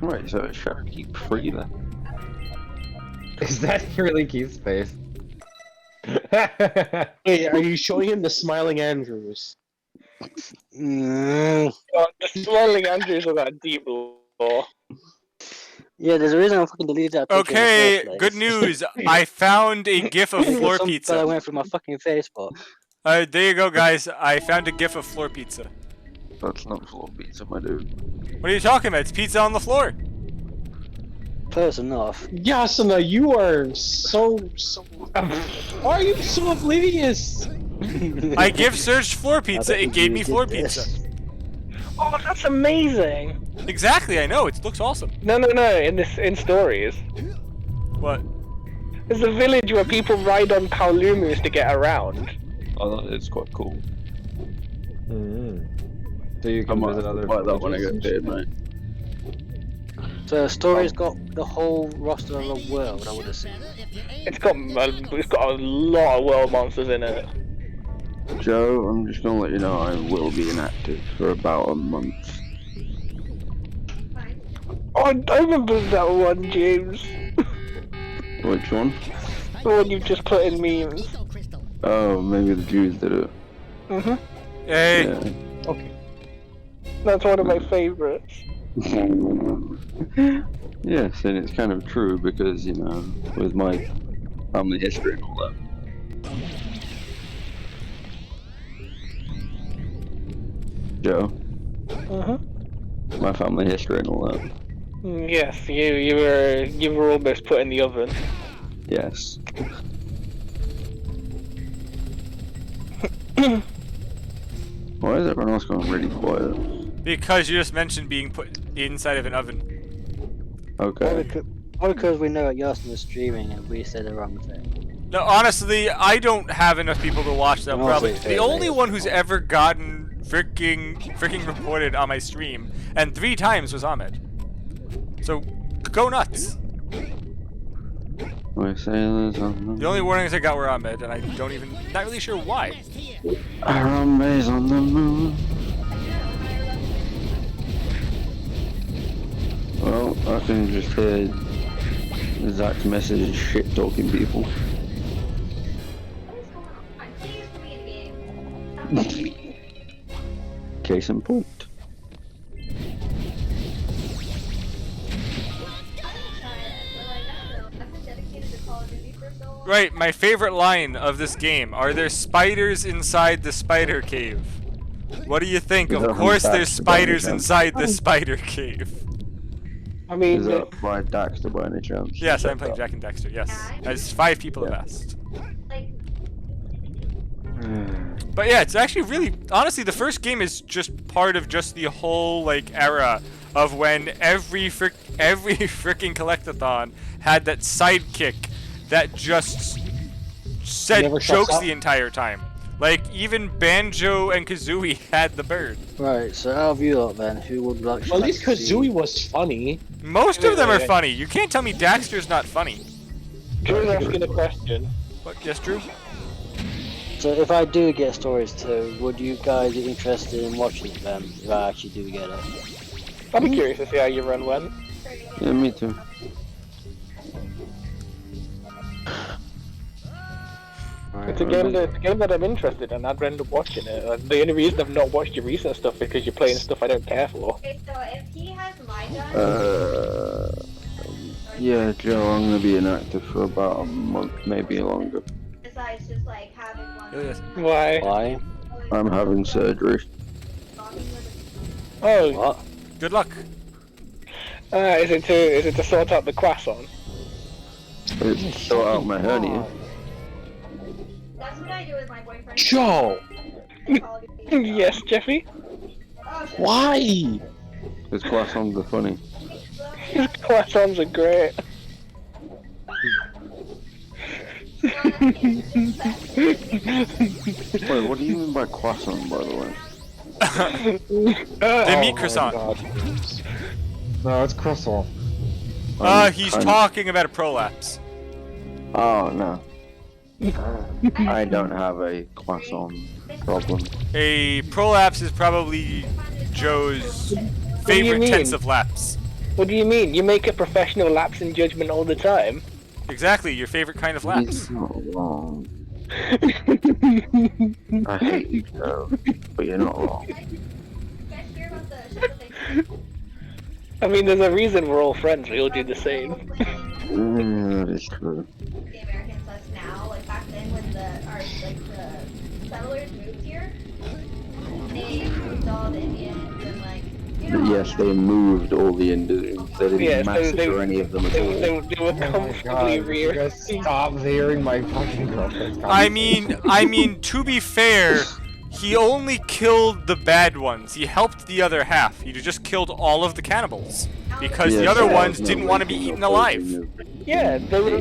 Right, so it's trying to keep free then. Is that really Keith's face? Wait, are you showing him the smiling Andrews? Mm. Oh, the smiling Andrews are that deep lore. Yeah, there's a reason I fucking deleted that. picture in the Okay, first good place. news. I found a GIF of floor Some fella pizza. went through my fucking Facebook. There you go, guys. I found a GIF of floor pizza. That's not floor pizza, my dude. What are you talking about? It's pizza on the floor. Close enough. Yasuna, you are so. Why are you so oblivious? I GIF searched floor pizza. It gave me floor pizza. Oh, that's amazing! Exactly, I know. It looks awesome. No, in stories. What? There's a village where people ride on Paulumus to get around. Oh, that is quite cool. Mm-hmm. So you I can might visit other buy that when I villages get and paid, shit. mate. So the story's got the whole roster of the world, I would assume. It's got a lot of world monsters in it. Joe, I'm just gonna let you know I will be inactive for about a month. Oh, I remember that one, James. Which one? The one you just put in memes. Oh, maybe the Jews did it. Mhm. Hey. Yeah. Okay. That's one of my favorites. Yes, and it's kind of true because, you know, with my family history and all that. Joe, my family history and all that. Yes, you were almost put in the oven. Yes. Why is everyone else going really quiet? Because you just mentioned being put inside of an oven. Okay. Or because we know that Yasin was streaming and we said the wrong thing. No, honestly, I don't have enough people to watch that. No, Probably it's the fair, only mate. one who's ever gotten freaking reported on my stream, and 3 times was Ahmed. So go nuts. My sailors on The only warnings I got were Ahmed, and I not really sure why. Harambe's on the moon. Well, I can just hear Zach's message shit talking people. Case in point. Right, my favorite line of this game. Are there spiders inside the spider cave? What do you think? Is Of that course from there's Daxter by any spiders chance? inside the spider cave. I mean, Is that by Daxter by any chance? Yes, Check I'm playing that. Jak Daxter, yes. As 5 people have asked. But yeah, it's actually really, honestly, the first game is just part of just the whole, like, era of when every freaking collectathon had that sidekick that just said Never shuts jokes up. the entire time. Like, even Banjo and Kazooie had the bird. Right, so out of you lot then, who would like Well, at least Kazooie was funny. Most of them are Yeah. funny. You can't tell me Daxter's not funny. Drew's asking a question. What? Yes, Drew? So if I do get stories too, would you guys be interested in watching them if I actually do get it? I'd be curious to see how your run went. Yeah, me too. It's a game that I'm interested in. I'd end up watching it. And the only reason I've not watched your recent stuff is because you're playing stuff I don't care for. Okay, so if he has my gun, Yeah, Joe, I'm gonna be inactive for about a month, maybe longer. besides just like having one. Why? Why? I'm having surgery. Oh, What? Good luck. is it to sort out the croissant? It's to sort out my hernia. That's what I do with my boyfriend. Joe! Call of Duty. Yes, Jeffy. Oh, shit. Why? His croissants are funny. His croissants are great. Wait, what do you mean by croissant, by the way? They meat Oh my croissant. God. No, it's croissant. He's I'm- talking about a prolapse. Oh, no. I don't have a croissant problem. A prolapse is probably Joe's do you favorite mean? tense of lapse. What do you mean? You make a professional lapse in judgment all the time? Exactly, your favorite kind of lapse. It's not wrong. I hate you, Joe, but you're not wrong. You guys hear about the shuttle thing? I mean, there's a reason we're all friends. We all do the same. That is true. The Americans us now, like back then when the settlers moved here, they moved all the Indians and like, you know. But yes, they moved all the Indians. They didn't Yeah, so massacre any of them at all. They were Oh my comfortably God, you reared. guys stop hearing my fucking girlfriend's I mean, to be fair, he only killed the bad ones. He helped the other half. He just killed all of the cannibals. Because the Yes, other there ones was no didn't want to be racial eaten alive. clothing. Yeah, they were.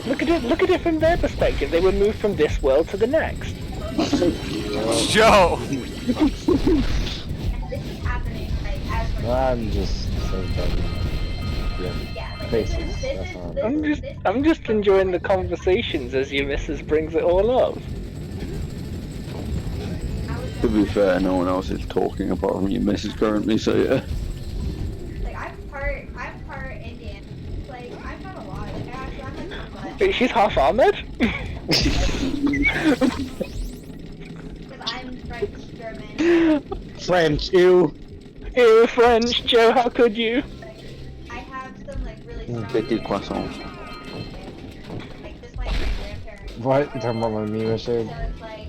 Look at it from their perspective. They were moved from this world to the next. Joe! This is happening like as we're I'm just so done. Yeah, like Faces, this that's is all. I'm just enjoying the conversations as your missus brings it all up. To be fair, no one else is talking apart from your missus currently, so yeah. like I'm part Indian. Like I'm not a lot. Like actually I'm like but Wait, she's half Ahmed? because I'm French, German. French, ew. Ew, French, Joe, how could you? I have some like really strong Petit croissant. like just like my grandparents. What? You talking about my meme shit? So it's like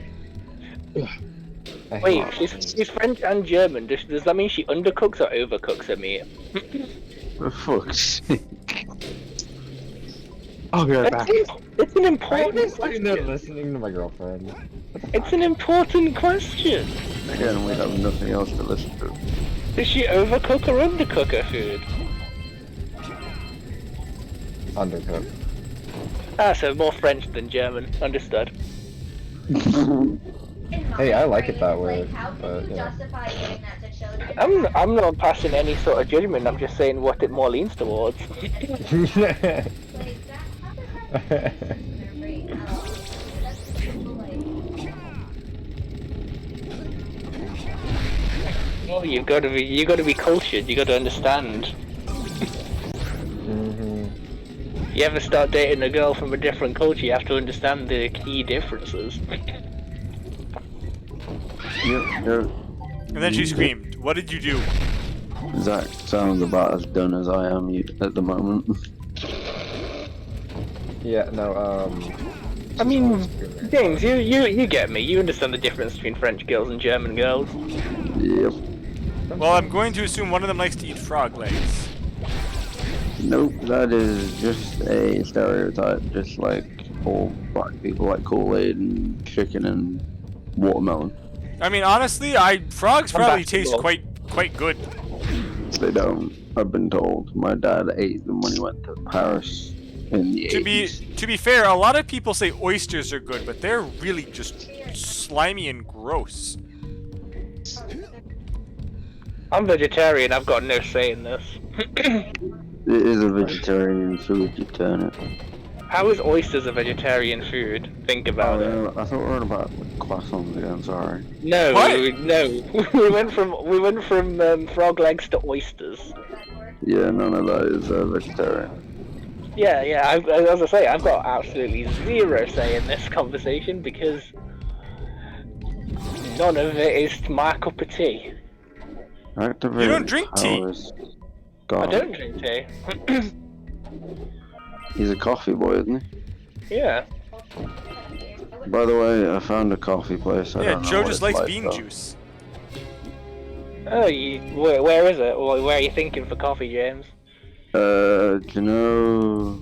I hate Wait, it. she's French and German. Does that mean she undercooks or overcooks her meat? For fuck's sake. I'll be right back. It's an Why are important you sitting there question. listening to my girlfriend? It's an important question. Again, we have nothing else to listen to. Does she overcook or undercook her food? Undercooked. Ah, so more French than German. Understood. in Hey, my I like it brain, that it's way, like, how can but, you you know. justify doing that to children? I'm not passing any sort of judgment. I'm just saying what it more leans towards. Like that how does that make sense in their brain at all? That's just people like Oh, you gotta be cultured. You gotta understand. Mhm. You ever start dating a girl from a different culture, you have to understand the key differences. Yeah. And then she screamed, "What did you do?" Zach sounds about as done as I am at the moment. Yeah, no, I mean, James, you get me. You understand the difference between French girls and German girls. Yep. Well, I'm going to assume one of them likes to eat frog legs. Nope, that is just a stereotype, just like all black people like Kool-Aid and chicken and watermelon. I mean, honestly, frogs probably taste quite good. They don't, I've been told. My dad ate them when he went to Paris in the 80s. To be fair, a lot of people say oysters are good, but they're really just slimy and gross. I'm vegetarian. I've got no say in this. It is a vegetarian food, you turn it. How is oysters a vegetarian food? Think about it. Yeah, I thought we were on about croissants again, sorry. No, What? no. we went from frog legs to oysters. Yeah, none of that is vegetarian. Yeah. As I say, I've got absolutely zero say in this conversation because none of it is my cup of tea. Activated You don't drink tea. powers. I God. don't drink tea. He's a coffee boy, isn't he? Yeah. By the way, I found a coffee place. I Yeah, don't know Joe what just it's likes like, bean though. juice. Oh, where is it? Where are you thinking for coffee, James? Do you know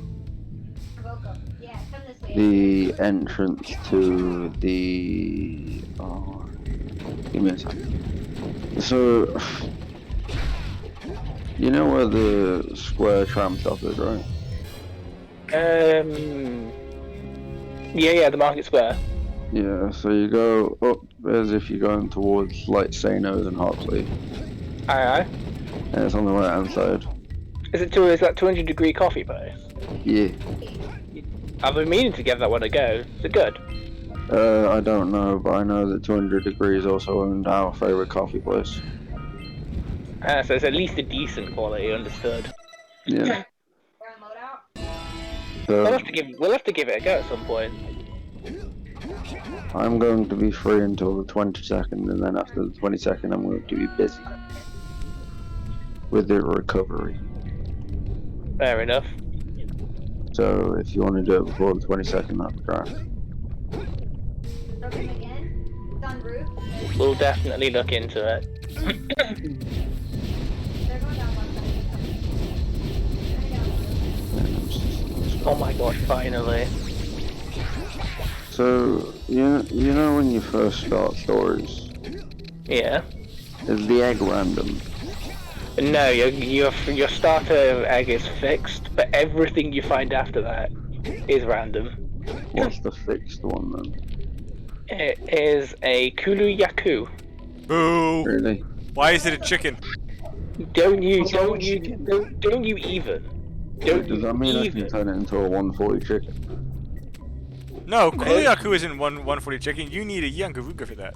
yeah, come this way. the entrance to the... Oh, give me a second. So, you know where the square tram stop is, right? Yeah, the Market Square. Yeah, so you go up as if you're going towards like Sanos and Hopsley. Aye. And it's on the right hand side. Is that 200-degree coffee place? Yeah. I've been meaning to give that one a go. Is it good? I don't know, but I know that 200 Degrees also owned our favourite coffee place. So it's at least a decent quality, understood. Yeah. We'll So, have to give it a go at some point. I'm going to be free until the 22nd, and then after the 22nd I'm going to be busy with the recovery. Fair enough. So if you want to do it before the 22nd, that's grand. Broken again? It's on roof. We'll definitely look into it. They're going down one side. Oh my gosh, finally. So, you know when you first start stories, Yeah. is the egg random? No, your starter egg is fixed, but everything you find after that is random. What's the fixed one then? It is a Kulu Yaku. Boo! Really? Why is it a chicken? Don't you even. Don't Does you that mean I can even. turn it into a 140 chicken? No, Kuliaku isn't 140 chicken. You need a Yangaruga for that.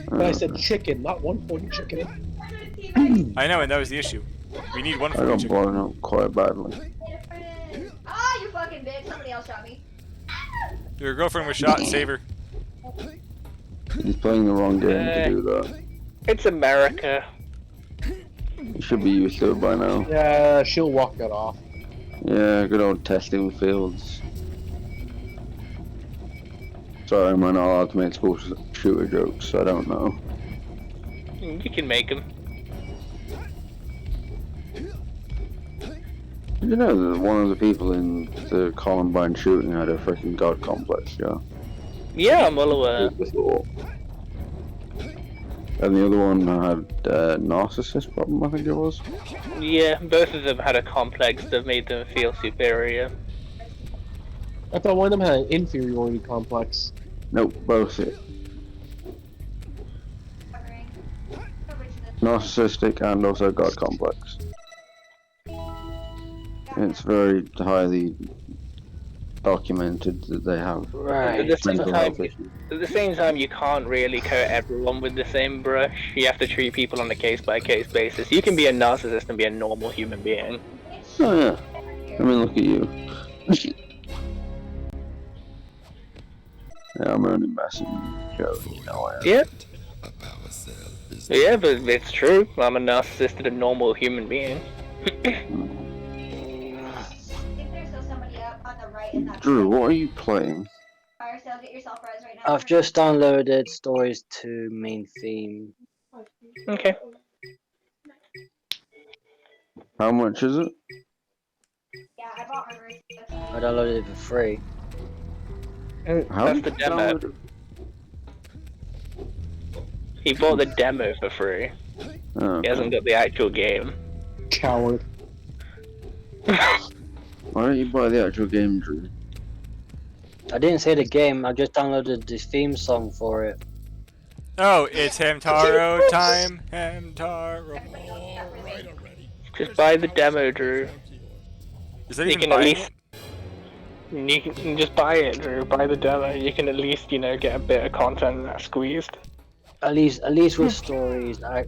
But I said chicken, not 140 chicken. I know, and that was the issue. We need I 140 got chicken. blown up quite badly. Ah, you fucking bitch! Somebody else shot me. Your girlfriend was shot. Save her. He's playing the wrong game to do that. It's America. You should be used to it by now. Yeah, she'll walk that off. Yeah, good old testing fields. Sorry, am I not allowed to make school shooter jokes? I don't know. You can make them. You know that one of the people in the Columbine shooting had a freaking god complex, yeah? Yeah, I'm well aware. And the other one had a narcissist problem, I think it was. Yeah, both of them had a complex that made them feel superior. I thought one of them had an inferiority complex. Nope, both. Narcissistic and also god complex. It's very highly documented that they have At the same time, you can't really coat everyone with the same brush. You have to treat people on a case-by-case basis. You can be a narcissist and be a normal human being. Oh yeah. I mean, look at you. Yeah, I'm only messing Joe, you know I am. Yeah. Yeah, but it's true. I'm a narcissist and a normal human being. Drew, what are you playing? I've just downloaded Stories 2 main theme. Okay. How much is it? I downloaded it for free. How That's the demo. He bought the demo for free. Oh, He hasn't got the actual game. Coward. why don't you buy the actual game, Drew? I didn't say the game, I just downloaded the theme song for it. Oh, it's Hamtaro time. Hamtaro. Just buy the demo, Drew. Is that You even can at buying least- it? You can just buy it, Drew. Buy the demo. You can at least, get a bit of content that's squeezed. At least with stories, at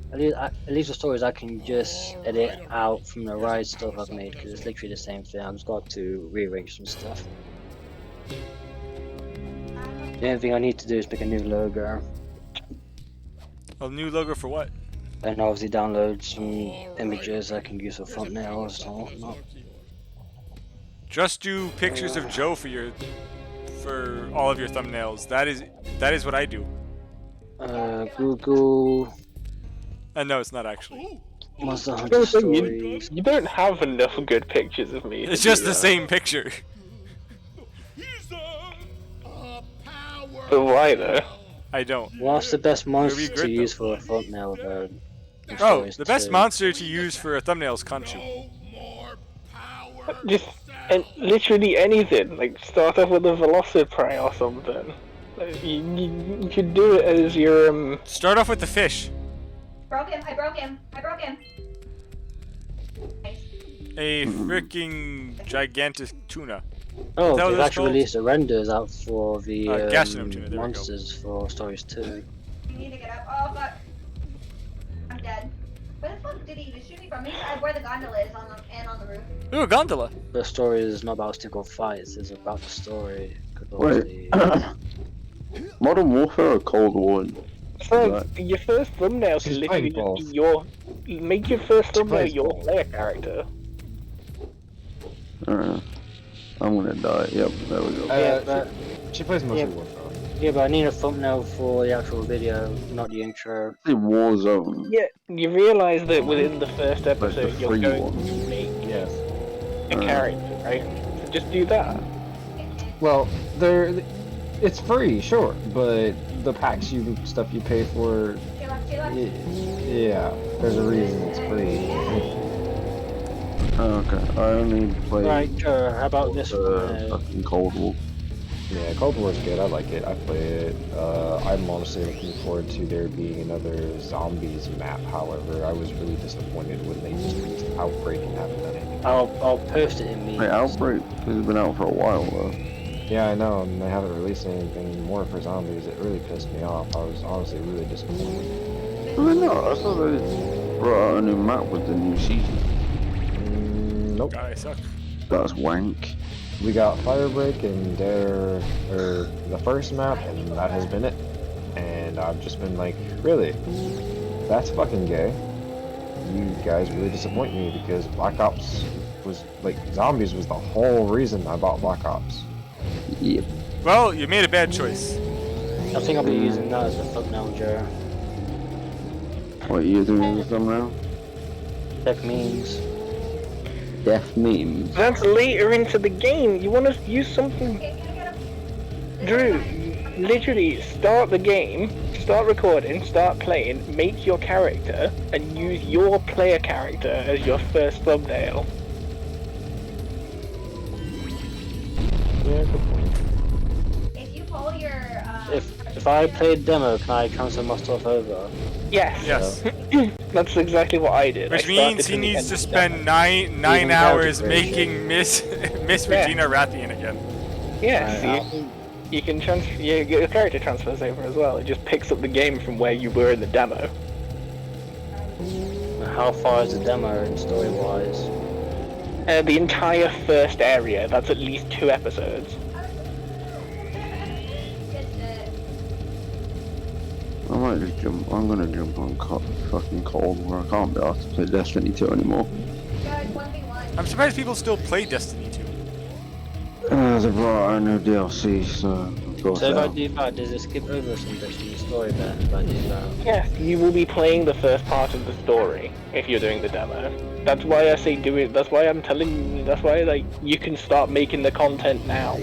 least with stories I can just edit out from the right stuff I've made because it's literally the same thing. I've just got to rearrange some stuff. The only thing I need to do is pick a new logo A new logo for what? and obviously download some images I can use for thumbnails or whatnot. Just do pictures of Joe for all of your thumbnails. That is what I do. Google No, it's not actually. Monster Hunter Stories. You don't have enough good pictures of me. It's just the same picture. But why though? I don't. What's the best monster good, to though. use for a thumbnail though? Oh, the best monster to use for a thumbnail is Conchu. Just literally anything. Like start off with a Velocipray or something. Like, you should do it as your Start off with the fish. I broke him. A freaking gigantic tuna. Oh, Is that what they've it's actually called? released the renders out for the Gastronym tuna, there we go. monsters for Stories 2. You need to get up. Oh fuck. I'm dead. Where the fuck did he even shoot me from? Where the gondola is on the roof. Ooh, a gondola. The story is not about typical fights, it's about the story. 'Cause Wait. obviously- Modern Warfare or Cold War? So your first thumbnail should She's literally playing just be make your first thumbnail plays your both. player character. I'm gonna die. Yep, there we go. Yeah, but She plays mostly Yeah. Warfare. yeah, but I need a thumbnail for the actual video, not the intro. The Warzone. Yeah, you realise that within the first Like the episode you're free going one. to make Yes. a character, right? So just do that. Well, it's free, sure, but the packs stuff you pay for, yeah, there's a reason it's free. Oh, okay, I only play Right, how about this one? fucking Cold War. Yeah, Cold War's good. I like it. I play it. I'm honestly looking forward to there being another zombies map. However, I was really disappointed when they just released Outbreak and haven't done anything. I'll post it in Hey, memes. Outbreak has been out for a while though. Yeah, I know, and they haven't released anything more for zombies. It really pissed me off. I was honestly really disappointed. I know. I thought they brought out a new map with the new season. Nope. God, I suck. That's wank. We got Firebreak and the first map, and that has been it. And I've just been like, really? That's fucking gay. You guys really disappoint me because Black Ops was like zombies was the whole reason I bought Black Ops. Yep. Well, you made a bad choice. I think I'll be using that as a thumbnail, Joe. What are you doing with them now? Check memes. Death memes. That's later into the game. You want to use something... Drew, literally start the game, start recording, start playing, make your character, and use your player character as your first thumbnail. Yeah, good point. If you pull your If I played demo, can I transfer my stuff over? Yes. Yes. That's exactly what I did. Which I means started he from the needs end to of the spend demo. nine hours integration. making Miss Regina Rathian again. Yes, you can transfer. Your character transfers over as well. It just picks up the game from where you were in the demo. How far is the demo in story-wise? The entire first area. That's at least 2 episodes. I might just jump. I'm gonna jump on fucking Cold War. I can't be asked to play Destiny 2 anymore. guys, 1v1. I'm surprised people still play Destiny 2. They brought out a new DLC, so of course. So if I now. do that, does it skip over some bits in the story then if I do that? Yes, you will be playing the first part of the story if you're doing the demo. That's why I say do it. That's why I'm telling you. That's why like you can start making the content now.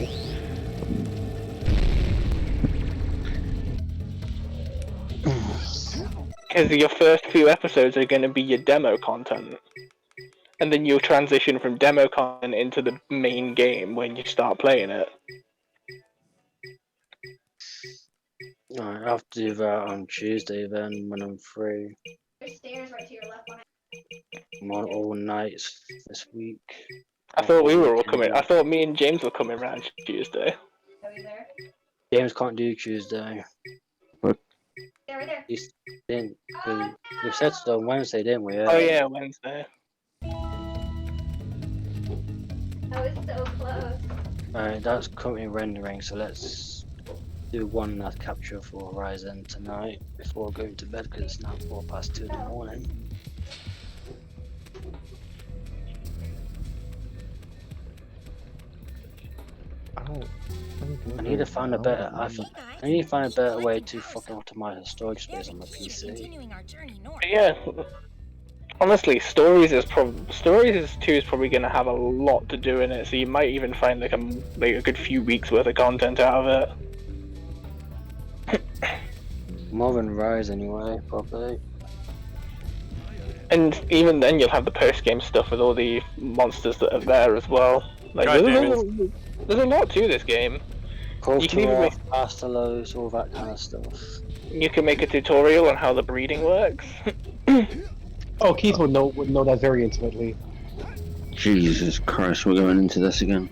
Because your first few episodes are going to be your demo content. And then you'll transition from demo content into the main game when you start playing it. Alright, I'll have to do that on Tuesday then when I'm free. There's stairs right to your left behind. I'm on all nights this week. I thought we were all coming. I thought me and James were coming around Tuesday. Are we there? James can't do Tuesday. Yeah, right there. He's didn't. We said so on Wednesday, didn't we? Oh yeah, Wednesday. Oh, it's so close. Alright, that's currently rendering, so let's do one last capture for Horizon tonight before going to bed because it's now 2:04 in the morning. I need to find a better. I need to find a better way to fucking optimize the storage space on my PC. Yeah. Honestly, Stories is 2 is probably going to have a lot to do in it, so you might even find like a good few weeks worth of content out of it. More than Rise anyway, probably. And even then, you'll have the post-game stuff with all the monsters that are there as well. Like, God there's a lot to this game. You can even make, Astalos, all that kind of stuff. you can make a tutorial on how the breeding works. Oh, Keith would know that very intimately. Jesus Christ, we're going into this again.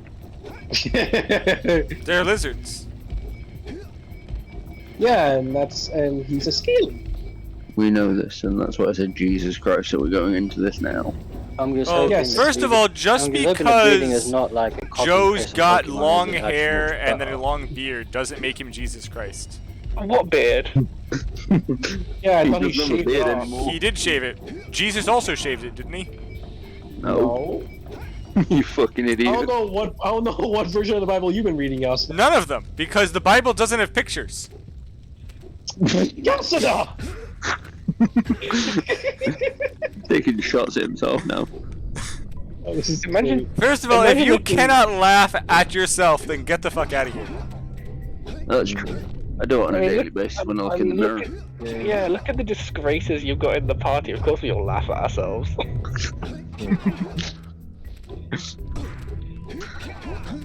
They're lizards. Yeah, and he's a scaly. We know this, and that's why I said Jesus Christ, so we're going into this now. I'm just Well, hoping yes. first of all, just I'm just hoping the breeding is because not like a copy Joe's paste of got Pokemon, long it's actually hair much and then a better. long beard doesn't make him Jesus Christ. What beard? Yeah, I thought he doesn't have a shaved it beard off. anymore. He did shave it. Jesus also shaved it, didn't he? No. You fucking I idiot. don't know what version of the Bible you've been reading, Yasuda. None of them, because the Bible doesn't have pictures. Yasuda! Taking shots at himself now. Oh, this is Imagine- First of all, if Imagine you if you- cannot laugh at yourself, then get the fuck out of here. That's true. I do it on a I mean, daily look- basis when I look I in the mean, mirror. Yeah, look at the disgraces you've got in the party. Of course we all laugh at ourselves.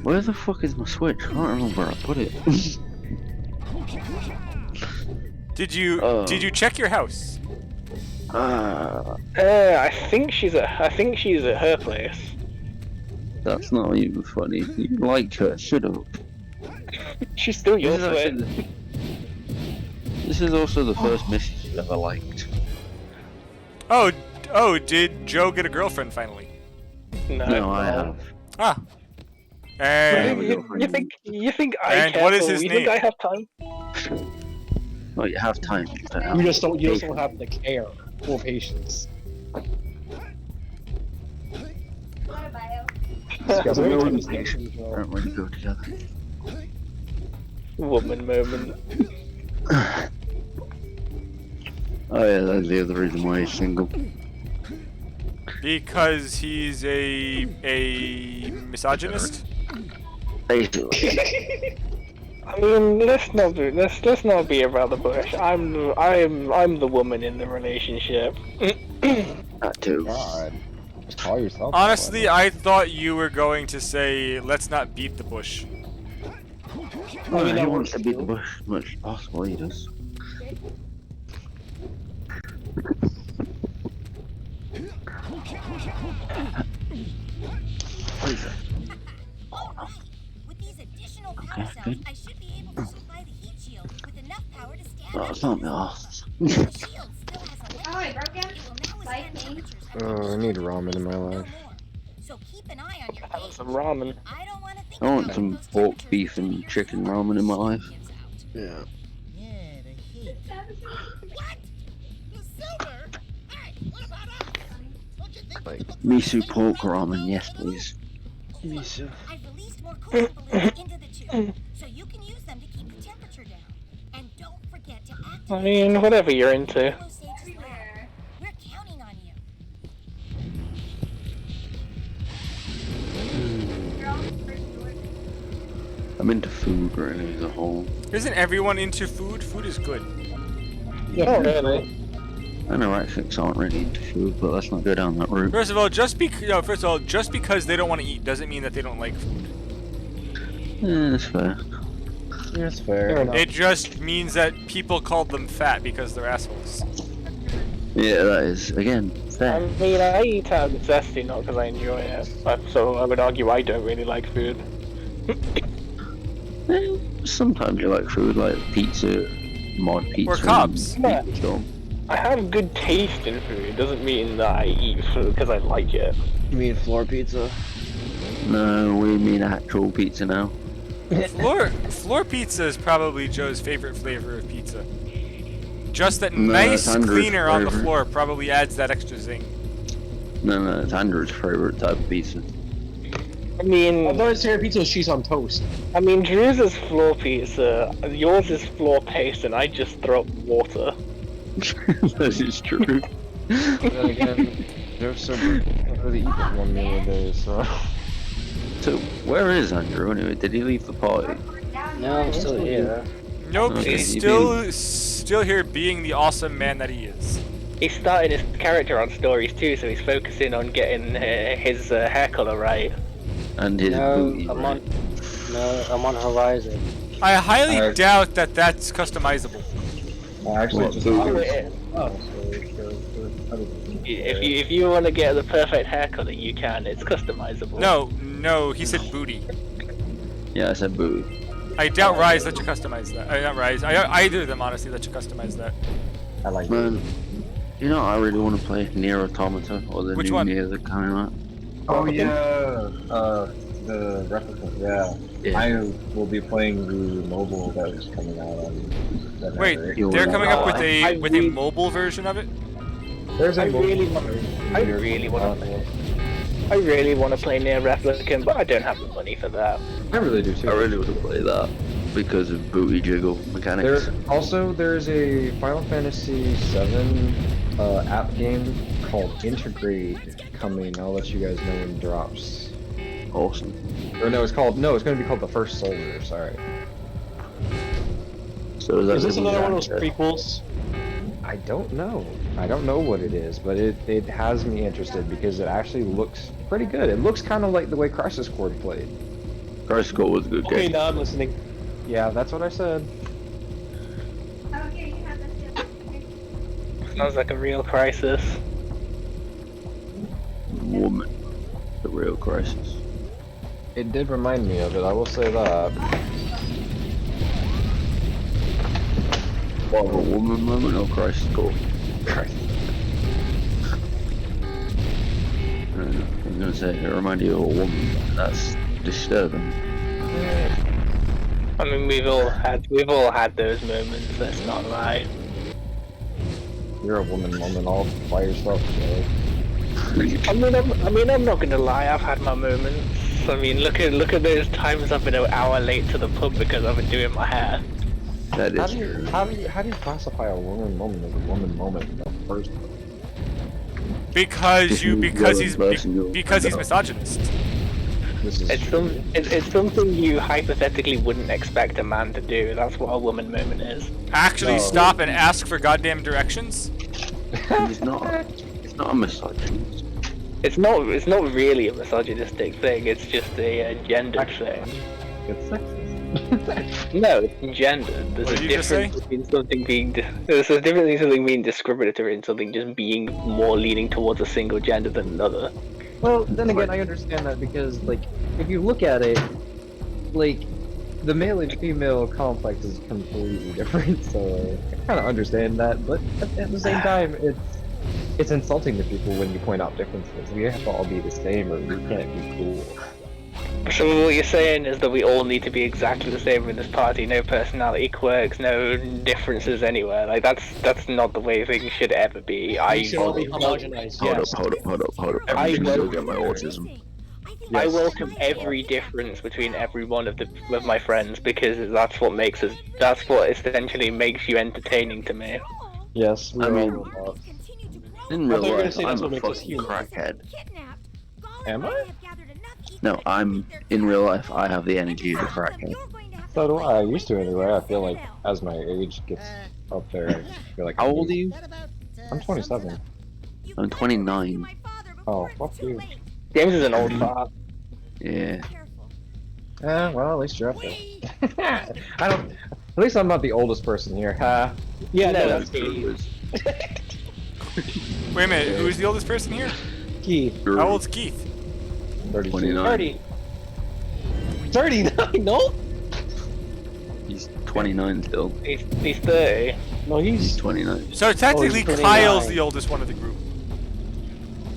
Where the fuck is my Switch? I don't remember where I put it. Did you check your house? I think she's at her place. That's not even funny. You like her, shut up. She's still your Switch. This is also the first Mrs. you've ever liked. Oh, did Joe get a girlfriend finally? No, I have. Ah. And You think I and care? what is his you name? think I have time? Well, you have time. You just don't have the care or patience. Don't really go together. Woman moment. Oh yeah, that's the other reason why he's single. Because he's a misogynist? Basically. I mean, let's not be around the bush. I'm the woman in the relationship. That too. God. Just call yourself. Honestly, I thought you were going to say, let's not beat the bush. I mean, he wants to beat the bush as much as possible, he does. What is that? With these additional power cells, I should be able to supply the heat shield with enough power to stand Oh, it's not me off. The shield still has a limit. It will now withstand temperatures that Oh, I need ramen in my life. no more. So keep an eye on your Have some ramen. I don't want to think I about want some those pork, temperatures beef, and chicken ramen in my life. Yeah. Yeah, the heat. What? The silver? Hey, what about us? Don't you think Like, Miso pork ramen, yes please. Miso. I've released more coolant balloons into the tube, so you can use them to keep the temperature down. And don't forget to activate. I mean, whatever you're into. We're counting on you. I'm into food really as a whole. Isn't everyone into food? Food is good. Yeah, really. Anorexics aren't really into food, but let's not go down that route. First of all, just because they don't want to eat doesn't mean that they don't like food. Yeah, that's fair. Yeah, it's fair. It just means that people called them fat because they're assholes. Yeah, that is, again, I fair. mean, I eat out of necessity, not because I enjoy it. So I would argue I don't really like food. Sometimes you like food, like pizza, mod pizza. Or cops. Yeah. Sure. I have good taste in food. It doesn't mean that I eat food because I like it. You mean floor pizza? No, we mean actual pizza now. Floor pizza is probably Joe's favorite flavor of pizza. Just that No, nice it's Andrew's cleaner on the flavor. floor probably adds that extra zing. No, it's Andrew's favorite type of pizza. I mean, Although it's favorite pizza is cheese on toast. I mean, Drew's is floor pizza, yours is floor paste, and I just throw up water. That is true. Then again, Joe's so good. I can't really eat that one meal a day, so. So, where is Andrew anyway? Did he leave the party? No, I'm still here. Nope, Okay, he's you still here being the awesome man that he is. He's starting his character on stories too, so he's focusing on getting his hair color right. And his booty, I'm right? I'm on Horizon. I highly doubt that that's customizable. I actually What, just. booty? If you want to get the perfect hair color, you can. It's customizable. No, he said booty. Yeah, I said booty. I doubt Rise let you customize that. Not Rise. Either of them honestly let you customize that. I like it. Man, you know I really want to play Nier Automata, or the Which new one? Nier that coming out. Oh yeah, the replicant. Yeah. Yeah. I will be playing the mobile that is coming out on. that Wait, night. they're coming up with I a mobile version of it? There's a I mobile really version. I really want to play Nier Replicant, but I don't have the money for that. I really do too. I really want to play that because of booty jiggle mechanics. There's a Final Fantasy VII app game called Integrate coming. I'll let you guys know when it drops. Awesome. Or no, it's going to be called The First Soldier. Sorry. So is this another one of those prequels? I don't know. I don't know what it is, but it has me interested because it actually looks pretty good. It looks kind of like the way Crisis Core played. Crisis Core was a good Okay, game. now I'm listening. Yeah, that's what I said. Oh, here, you have this too. Sounds like a real crisis. Woman. The real crisis. It did remind me of it, I will say that. What, a woman moment or Crisis Core? I was gonna say, it reminded you of a woman. That's disturbing. I mean, we've all had those moments. Let's not lie. You're a woman moment all by yourself, Joe. I'm not gonna lie. I've had my moments. I mean, look at those times I've been an hour late to the pub because I've been doing my hair. That How is do you true. how do you classify a woman moment as a woman moment in the first place? Because he's Because misogynist. This is It's something you hypothetically wouldn't expect a man to do. That's what a woman moment is. Actually, No. stop and ask for goddamn directions. It's not a misogynist. It's not really a misogynistic thing. It's just a gendered thing. it's sexist. No, it's gendered. There's What a did you just say? difference between something being there's a difference between something being discriminatory and something just being more leaning towards a single gender than another. Well, then again, I understand that because, like, if you look at it, like, the male and female complex is completely different, so I kind of understand that, but at the same time, it's insulting to people when you point out differences. We have to all be the same, or we can't be cool. So what you're saying is that we all need to be exactly the same in this party, no personality quirks, no differences anywhere. Like that's not the way things should ever be. We should all be homogenized. Hold Yes. up. I I still welcome get my autism. I welcome every difference between every one of my friends because that's what essentially makes you entertaining to me. Yes, we I are mean- all robots. In I real thought you were gonna life, say that's I'm a what makes us fucking human. crackhead. Am I? No, in real life, I have the energy of a crackhead. So do I. I used to anyway. I feel like as my age gets up there, I feel like How old are you? I'm 27. I'm 29. Oh, fuck you. James is an old fart. Yeah. Well, at least you're up there. I don't. At least I'm not the oldest person here. Yeah, No, no, that's True. Wait a minute, who's the oldest person here? Keith. How old's Keith? 32. 29. 30. 39? No? He's 29 still. He's 30. No, He's he's 29. So technically, 29. Kyle's the oldest one of the group.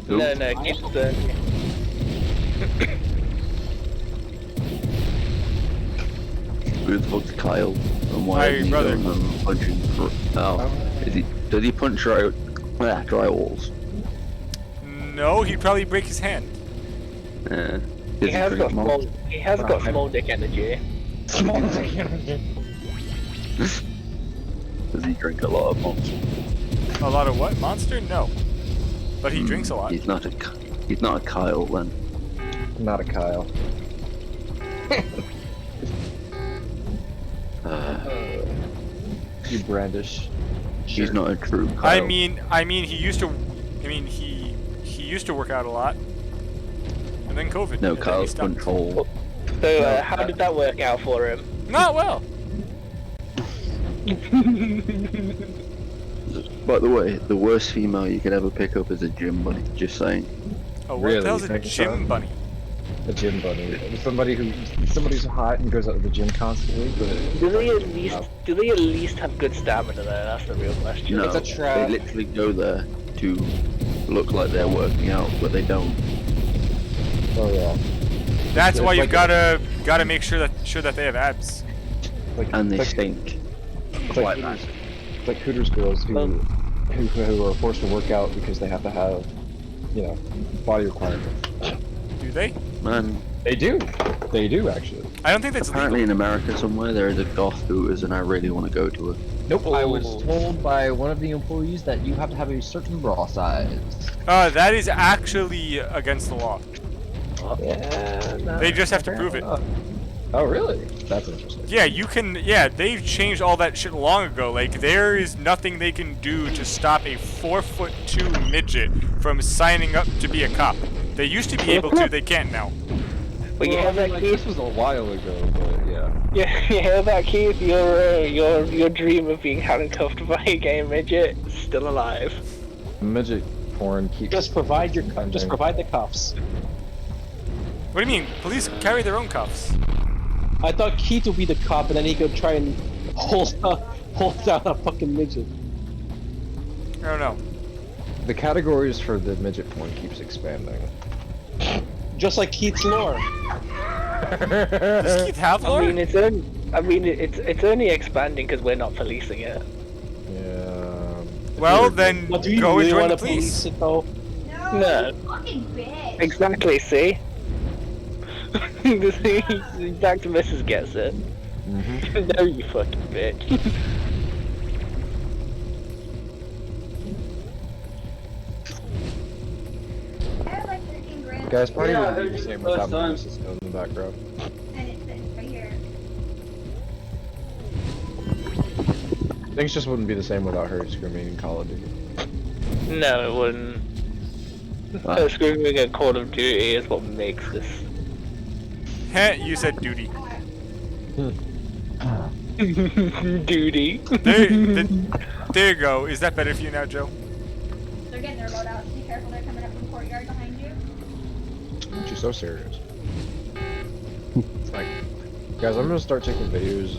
Who? No, Keith's 30. Who the fuck's Kyle? And why Hi, is he brother. going and punching for... Oh. Does he punch drywalls? No, he'd probably break his hand. Does He has drink got malt? small dick energy. Does he drink a lot of malt? A lot of what? Monster? No. But he drinks a lot. He's not a Kyle then. Not a Kyle. You brandish. He's not a true Kyle. I mean, he used to. He used to work out a lot, and then COVID. No, and then he Kyle's stopped. control. So how did that work out for him? Not well. By the way, the worst female you could ever pick up is a gym bunny. Just saying. Oh, what Really? the hell's a You think gym so? bunny? A gym bunny. Somebody who's hot and goes out to the gym constantly. Do they at least have good stamina there? That's the real question. No, It's a trap. they literally go there to look like they're working out, but they don't. Oh yeah. That's why It's you've like gotta make sure that they have abs. And they it's stink. It's like Hooters girls who are forced to work out because they have to have, body requirements. Do they? Man, They do. They do actually. I don't think that's apparently legal. in America somewhere there is a goth Hooters, and I really want to go to it. Nope. I was told by one of the employees that you have to have a certain bra size. That is actually against the law. Yeah. They just have to prove it. Oh really? That's interesting. Yeah, you can. Yeah, they've changed all that shit long ago. Like, there is nothing they can do to stop a 4'2" midget from signing up to be a cop. They used to be able to. They can't now. Well, you Well, have I mean, that like, Keith. this was a while ago, but yeah. Yeah, you have that Keith. Your dream of being handcuffed by a gay midget still alive. Midget porn keeps. Just provide your expanding. just provide the cuffs. What do you mean? Police carry their own cuffs. I thought Keith would be the cop, and then he could try and hold down a fucking midget. I don't know. The categories for the midget porn keeps expanding. Just like Keith's lore. Does Keith have lore? It's only expanding because we're not policing it. Yeah. Well, then Well, do you go really and join want the to police police. it though? No. You fucking bitch. Exactly. See. The exact missus gets it. Mm-hmm. No, you fucking bitch. I have like 13 grand. Guys, party Yeah, would be I the heard same you without first Moses in the background. And it's right here. Things just wouldn't be the same without her screaming in Call of Duty. No, it wouldn't. Her screaming at Call of Duty is what makes this. Heh, you said duty. Duty. There you go. Is that better for you now, Joe? They're getting their load out. So be careful. They're coming up from the courtyard behind you. Aren't you so serious? Like, guys, I'm gonna start taking videos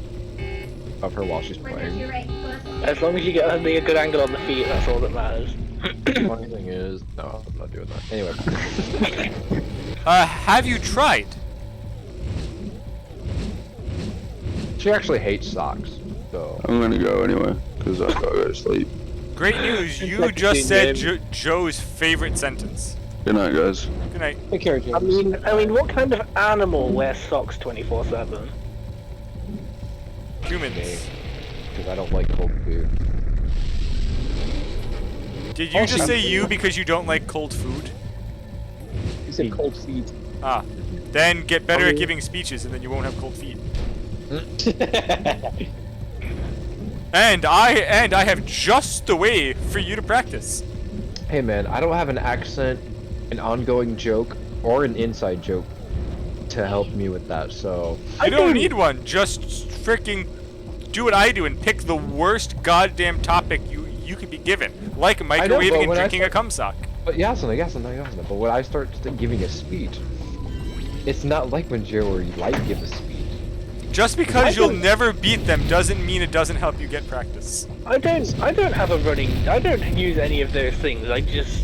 of her while she's Right there to your playing. right. Go left. As long as you get a good angle on the feet, that's all that matters. Funny thing is, no, I'm not doing that. Anyway. Have you tried? She actually hates socks, so. I'm gonna go anyway, because I gotta go to sleep. Great news. You just said Joe's favorite sentence. Good night, guys. Good night. Take care, James. I mean, what kind of animal wears socks 24/7? Humans. Because I don't like cold food. Did you just say you because you don't like cold food? He said cold feet. Ah. Then get better at giving speeches and then you won't have cold feet. And I have just the way for you to practice. Hey man, I don't have an accent, an ongoing joke, or an inside joke to help me with that, so... You don't need one. Just freaking do what I do and pick the worst goddamn topic you could be given. Like microwaving and drinking a cum sock. But Yasuna, but when I start giving a speech, it's not like when Joe or Light give a speech. Just because you'll never beat them doesn't mean it doesn't help you get practice. I don't have a running. I don't use any of those things. I just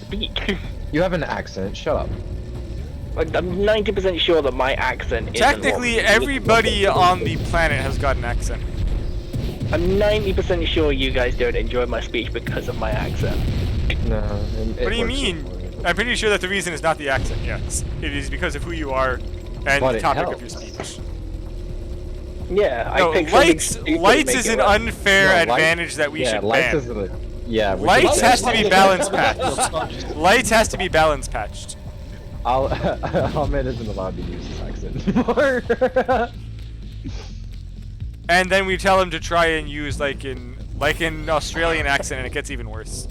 speak. You have an accent. Shut up. Like, I'm 90% sure that my accent is. Technically, everybody on the planet has got an accent. I'm 90% sure you guys don't enjoy my speech because of my accent. No. What do you mean? I'm pretty sure that the reason is not the accent. Yes, it is because of who you are and But the it topic helps. of your speech. Yeah, No, I picked something lights stupid to lights make is it an work. unfair No, advantage that we should lights ban. isn't a... Yeah, we Lights should- has to be balance patched. Lights has to be balance patched. Ahmed isn't allowed to use his accent anymore. And then we tell him to try and use like an Australian accent, and it gets even worse.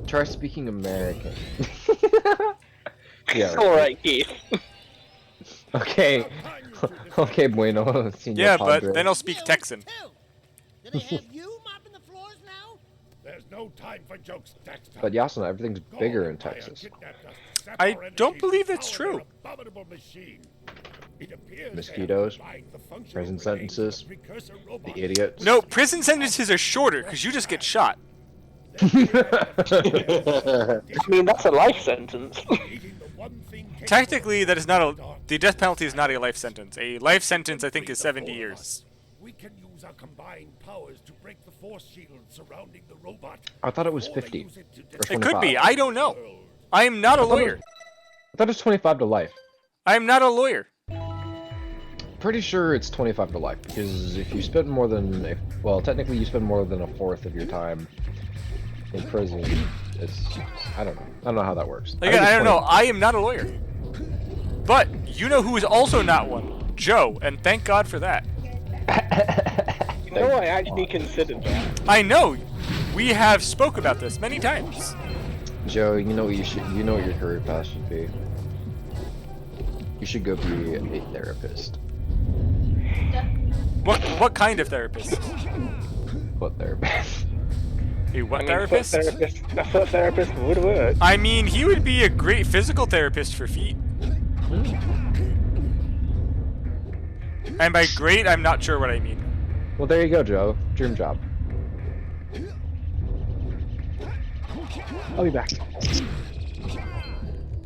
Try speaking American. Yeah. Alright, Keith. Okay. Okay, bueno. Senor Yeah, but Padre. then I'll speak Texan. Do they have you mopping the floors now? There's no time for jokes, Daxter. But Yasuna, everything's bigger in Texas. I don't believe that's true. Mosquitoes, prison sentences, the idiots. No, prison sentences are shorter because you just get shot. I mean, that's a life sentence. Technically, that is not a. The death penalty is not a life sentence. A life sentence, I think, is 70 years. We can use our combined powers to break the force shield surrounding the robot. I thought it was 50. Or It could be. 25. I don't know. I am not a lawyer. I thought it was 25 to life. I am not a lawyer. Pretty sure it's 25 to life because if you spend more than, well, technically you spend more than a fourth of your time in prison. It's, I don't know. I don't know how that works. Again, I don't know. I am not a lawyer. But you know who is also not one? Joe, and thank God for that. You know, I actually considered that. I know. We have spoke about this many times. Joe, you know what you should, you know what your career path should be. You should go be a therapist. What kind of therapist? Foot therapist. A what I mean, therapist? A foot therapist would work. I mean, he would be a great physical therapist for feet. And by great, I'm not sure what I mean. Well, there you go, Joe. Dream job. I'll be back.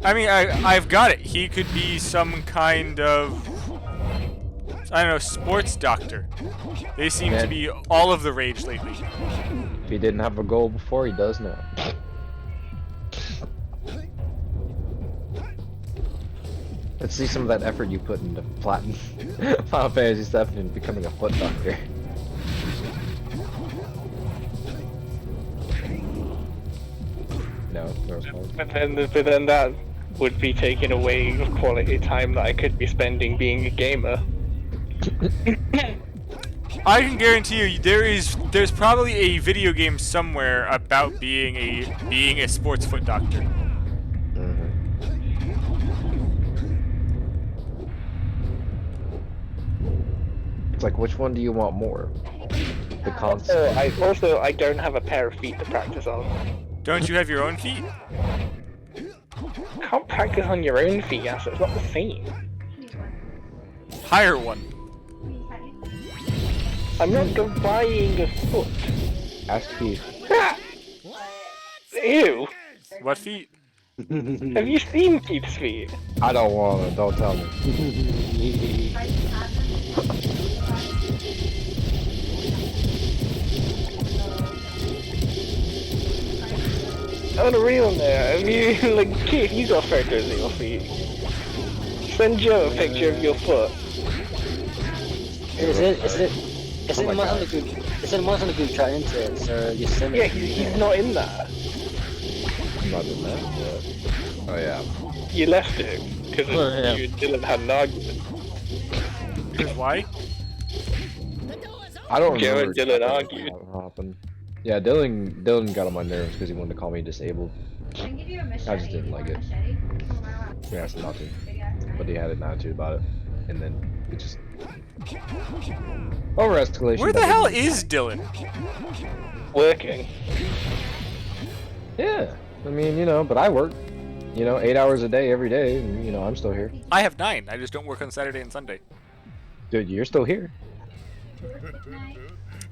I mean, I've got it. He could be some kind of, I don't know, sports doctor. They seem to be all of the rage lately. If he didn't have a goal before, he does now. Let's see some of that effort you put into Final Fantasy stuff and becoming a foot doctor. No response. But then that would be taking away quality time that I could be spending being a gamer. I can guarantee you, there's probably a video game somewhere about being a sports foot doctor. It's like, which one do you want more? The console. I don't have a pair of feet to practice on. Don't you have your own feet? Can't practice on your own feet, yes, it's not the same. Hire one. I'm not buying a foot. Ask Keith. Ew. What feet? Have you seen Keith's feet? I don't want to. Don't tell me. On a real there, have you, like, Keith, you got photos of your feet. Send Joe a picture of your foot. It's in the group. It's in the group chat, isn't it? So you send it. Yeah, he's not in that. I'm not in that. Oh yeah. You left it because you and Dylan had an argument. Why? I don't Joe remember. and Dylan argued. What happened. Yeah, Dylan got on my nerves because he wanted to call me disabled. I just didn't like it. We asked him not to, but he had an attitude about it, and then it just over escalation. Where the hell is Dylan? Working. Yeah, I mean, but I work, 8 hours a day every day, and I'm still here. I have 9. I just don't work on Saturday and Sunday. Dude, you're still here.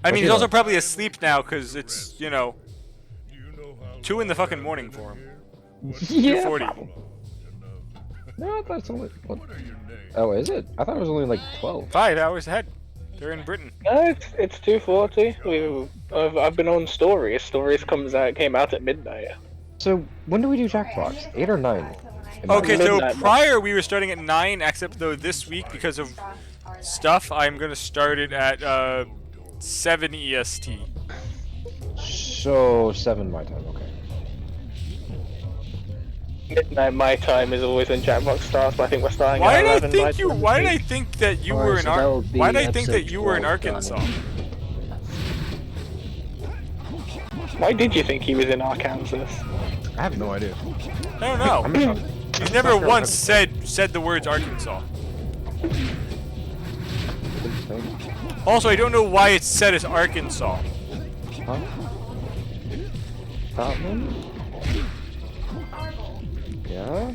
I mean, he's also probably asleep now because it's, 2 in the fucking morning for him. Yeah. 2:40. No, I thought it's only. What? Oh, is it? I thought it was only like 12. 5 hours ahead. They're in Britain. No, it's 2:40. I've been on Stories. Stories came out at midnight. So when do we do Jackbox? 8 or 9? Okay, so prior we were starting at 9, except though this week because of stuff, I'm gonna start it at 7 EST. So 7 my time. Okay. Midnight my time is always when Jackbox starts, but I think we're starting Why at did 11 my time. Why did I think that you were in Why did I think that you were in Arkansas? Why did you think he was in Arkansas? I have no idea. I don't know. He's never once said the words Arkansas. Also, I don't know why it's said as Arkansas. Huh? Scotland? Yeah?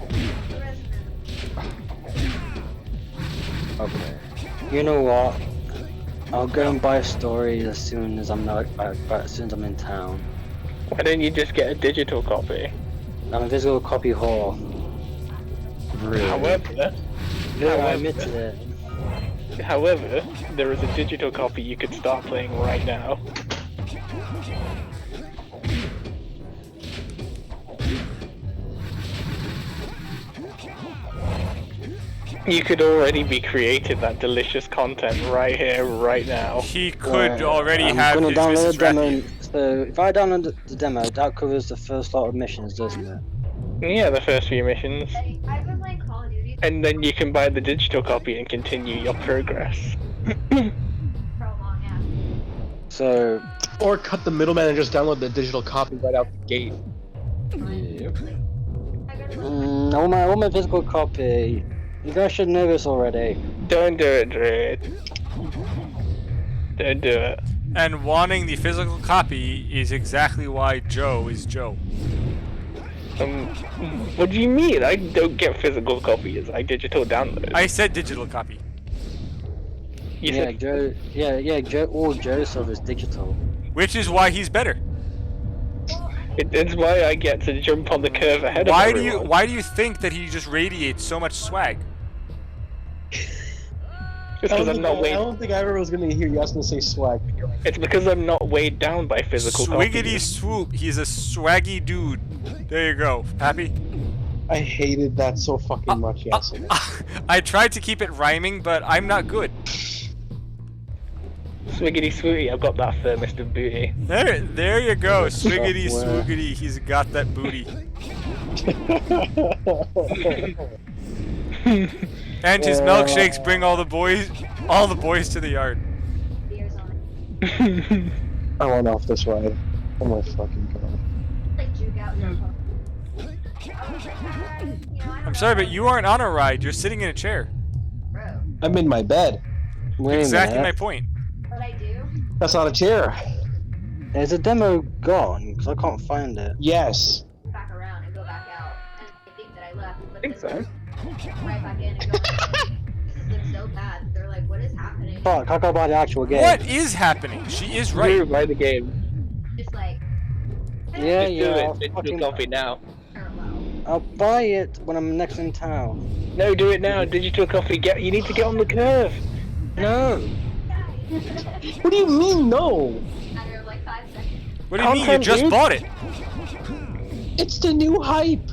Okay. You know what? I'll go and buy Stories as soon as I'm in town. Why don't you just get a digital copy? I'm a physical copy whore. Really? However, I admitted it. However, there is a digital copy you could start playing right now. You could already be creating that delicious content right here, right now. He could already have I'm his gonna download Mrs. the demo. Ratty. So if I download the demo, that covers the first lot of missions, doesn't it? Yeah, the first few missions. I've been playing Call of Duty And then you can buy the digital copy and continue your progress. for a long ass. So, Or cut the middleman and just download the digital copy right out the gate. Yep. I want my physical copy You guys should know this already. Don't do it, Dread. Don't do it. And wanting the physical copy is exactly why Joe is Joe. What do you mean? I don't get physical copies. I digital download. I said digital copy. You Yeah, said Joe. Yeah, Joe. All Joe stuff is digital. Which is why he's better. it's why I get to jump on the curve ahead of Why everyone. why do you think that he just radiates so much swag? It's because I'm not I weighed. don't think I ever was gonna hear you. I was gonna say swag. It's because I'm not weighed down by physical Swiggity copies. swoop. He's a swaggy dude. There you go. Happy? I hated that so fucking much yesterday. I tried to keep it rhyming, but I'm not good. Swiggity swooty, I've got that for Mr. Booty. There you go. Swiggity Software. swoogity. He's got that booty. And his milkshakes bring all the boys to the yard. Beers on it. I want off this ride. Oh my fucking god. Like juke out your phone. I'm sorry, but you aren't on a ride. You're sitting in a chair. Bro, I'm in my bed. Wait a Exactly my minute. point. what I do? That's not a chair. Is the demo gone? Because I can't find it. Yes. Back around and go back out. And they think that I left. But I think so. right back in and go. This looks so bad. They're like, what is happening? Fuck, I gotta buy the actual game. What is happening? She is right. Drew, buy the game. Just like, Yeah, Just yeah. do I'll it. Digital fucking- copy now. I'll buy it when I'm next in town. No, do it now. Digital copy. You need to get on the curve. No. What do you mean no? Under like 5 seconds. What do you mean? You Content, just dude. bought it. It's the new hype.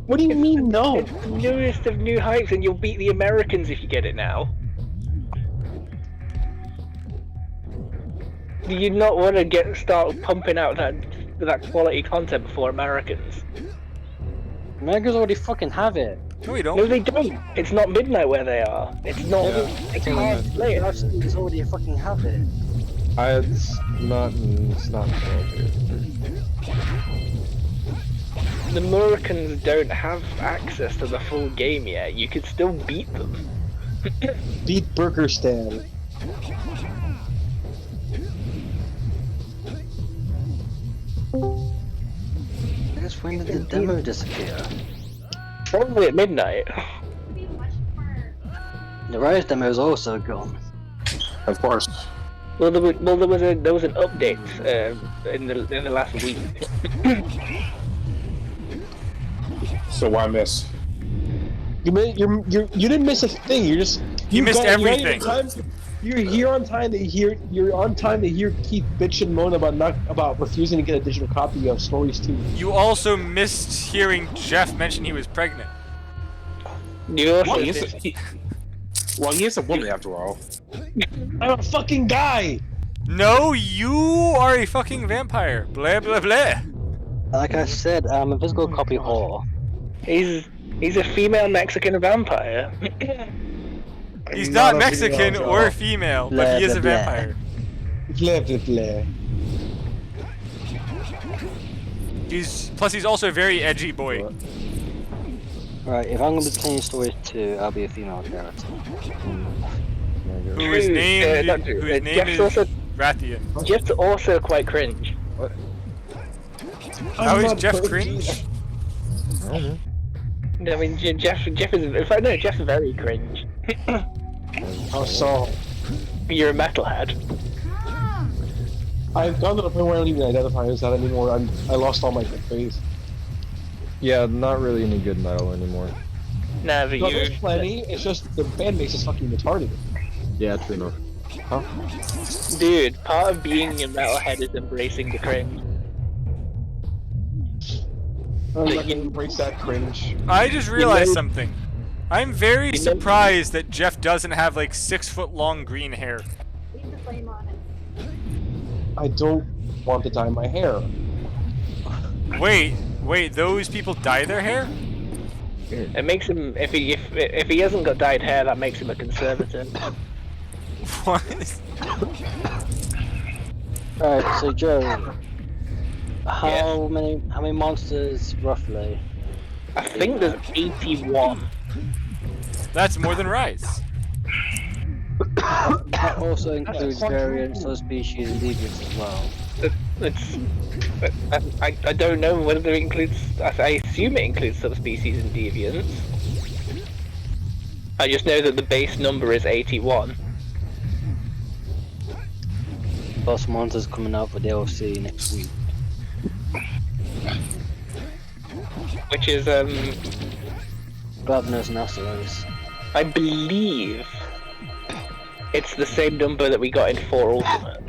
What do you mean no? It's the newest of new hypes, and you'll beat the Americans if you get it now. Do you not want to start pumping out that quality content before Americans? Americans already fucking have it. No, we don't. No, they don't. It's not midnight where they are. It's not. It's hard to play it. Americans already fucking have it. It's not dude. The Americans don't have access to the full game yet. You could still beat them. Beat Burgerstan. I guess when did the demo disappear? Probably at midnight. The Rise demo is also gone. Of course. Well, there was an update in the last week. So why miss? You didn't miss a thing. You missed everything. You're here on time to hear. You're on time to hear Keith bitch and moan about refusing to get a digital copy of Stories 2. You also missed hearing Jeff mention he was pregnant. You also Well, he is a woman after all. I'm a fucking guy. No, you are a fucking vampire. Blah blah blah. Like I said, I'm a physical copy whore. He's a female Mexican vampire. He's I'm not a Mexican female or girl. female, Blah, but he is blah, a blah. vampire. Blah blah blah. Plus he's also a very edgy boy. Right, if I'm gonna be playing Stories 2, I'll be a female character. Who is named not Drew. whose name Jeff's is also Rathian. Jeff's also quite cringe. How I'm is not Jeff cringy. cringe? I mean, Jeff is. In fact, no, Jeff's very cringe. How so? You're a metalhead. I've gone to the point where I don't even identify as that anymore. I lost all my good faith. Yeah, not really any good metal anymore. Nah, but No, you. there's plenty. It's just the fan base is fucking retarded. Yeah, true enough. Dude, part of being a metalhead is embracing the cringe. I'm not gonna embrace that cringe. I just realized know- something. I'm very You know- surprised that Jeff doesn't have like 6-foot long green hair. Leave the flame on it. I don't want to dye my hair. Wait, those people dye their hair? It makes him if he hasn't got dyed hair, that makes him a conservative. What? Alright, so Joe, how many monsters roughly? I think there's 81. That's more than Rise. That also includes variants of species and deviants as well. I don't know whether it includes. I assume it includes subspecies and deviants. I just know that the base number is 81. Boss Monsters coming out for DLC next week. Which is Governors and Asteroids. I believe it's the same number that we got in 4 Ultimate.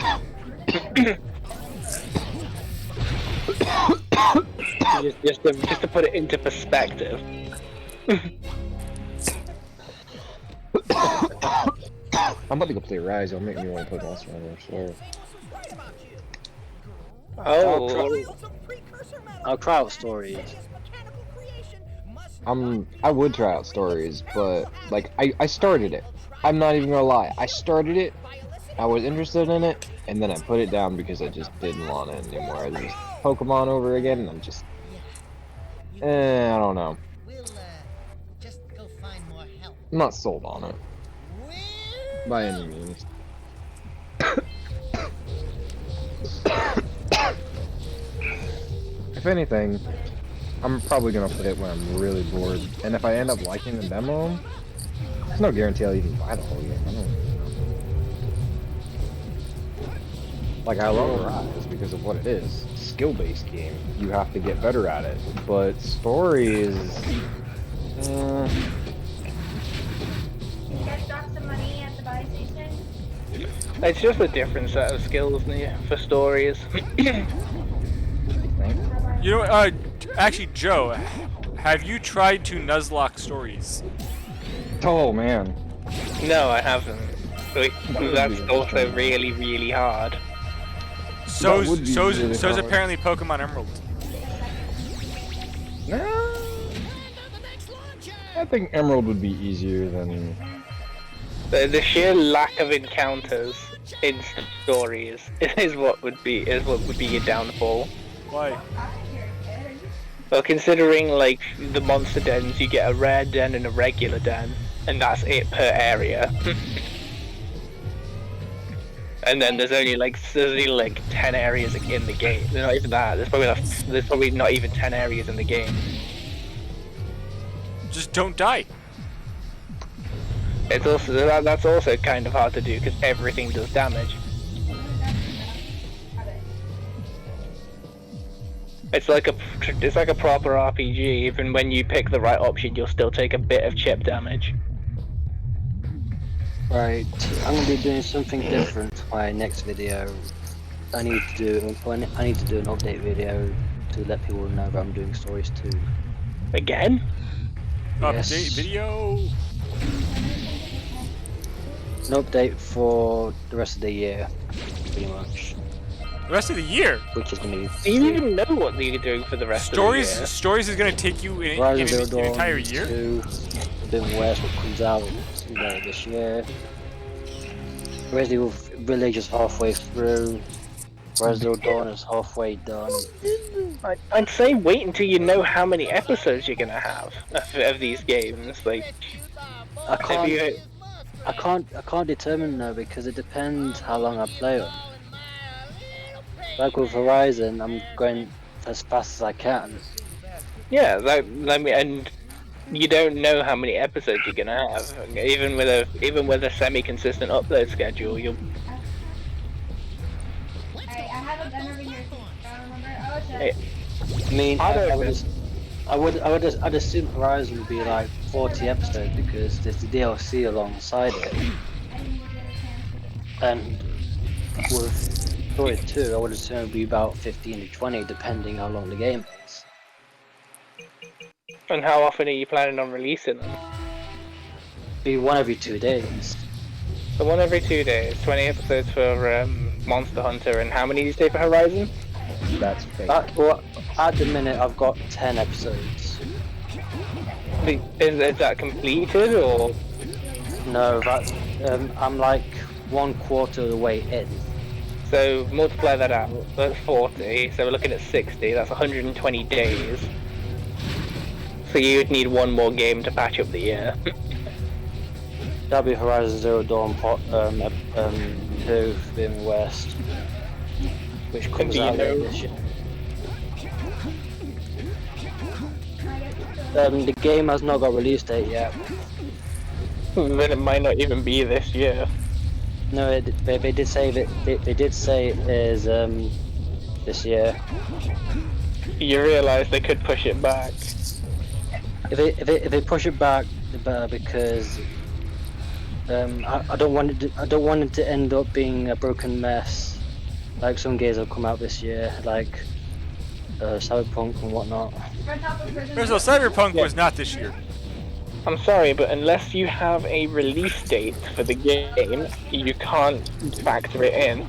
just to put it into perspective. I'm about to go play Rise. It'll make me want to play Monster Hunter. So. Oh. I'll try out stories. I would try out stories, but like I started it. I'm not even gonna lie. I started it. I was interested in it, and then I put it down because I just didn't want it anymore. I just Pokemon over again, and I'm just, I don't know. I'm not sold on it by any means. If anything, I'm probably gonna play it when I'm really bored, and if I end up liking the demo, there's no guarantee I'll even buy the whole game. I don't know. Like, I love Rise because of what it is. Skill-based game. You have to get better at it. But story is... You guys dropped some money at the buy station? It's just a different set of skills for stories. You know, actually, Joe, have you tried to Nuzlocke stories? Oh, man. No, I haven't. That's also really, really hard. So's apparently Pokemon Emerald. No. I think Emerald would be easier than... The sheer lack of encounters in stories is what would be your downfall. Why? Well, considering like the monster dens, you get a rare den and a regular den, and that's it per area. And then there's only like 10 areas in the game. Not even that. There's probably not even 10 areas in the game. Just don't die. It's also that's also kind of hard to do because everything does damage. It's like a proper RPG. Even when you pick the right option, you'll still take a bit of chip damage. Right, I'm gonna be doing something different for my next video. I need to do an update video to let people know that I'm doing stories too. Again? Update video. An update for the rest of the year, pretty much. The rest of the year? Which is gonna be. Do you even know what you're doing for the rest of the year? Stories is gonna take you an entire year. Doing West, what comes out this year. Resident Evil Village is halfway through. Resident Evil Dawn is halfway done. I'd say wait until you know how many episodes you're gonna have of these games. Like, I can't determine though because it depends how long I play them. Like with Horizon, I'm going as fast as I can. Yeah, and you don't know how many episodes you're gonna have. Even with a semi-consistent upload schedule, Alright, I have a gun over here. Don't remember. Oh shit. I mean, I'd assume Horizon would be like 40 episodes because there's the DLC alongside it. And with Story 2, I would assume it would be about 15 to 20 depending how long the game is. And how often are you planning on releasing them? Be one every 2 days. So one every 2 days, 20 episodes for Monster Hunter, and how many do you say for Horizon? That's fake. Well, at the minute, I've got 10 episodes. Is that completed, or? No, that's, I'm like 1/4 of the way in. So multiply that out, that's 40, so we're looking at 60, that's 120 days. So you'd need one more game to patch up the year. That'll be Horizon Zero Dawn 2 Forbidden West, which comes do you out later know- this year. The game has not got a release date yet. Then it might not even be this year. No, they did say that they did say it is this year. You realise they could push it back. If they push it back, the better, because I don't want it to end up being a broken mess, like some games have come out this year, like Cyberpunk and whatnot. There's no Cyberpunk was not this year. I'm sorry, but unless you have a release date for the game, you can't factor it in.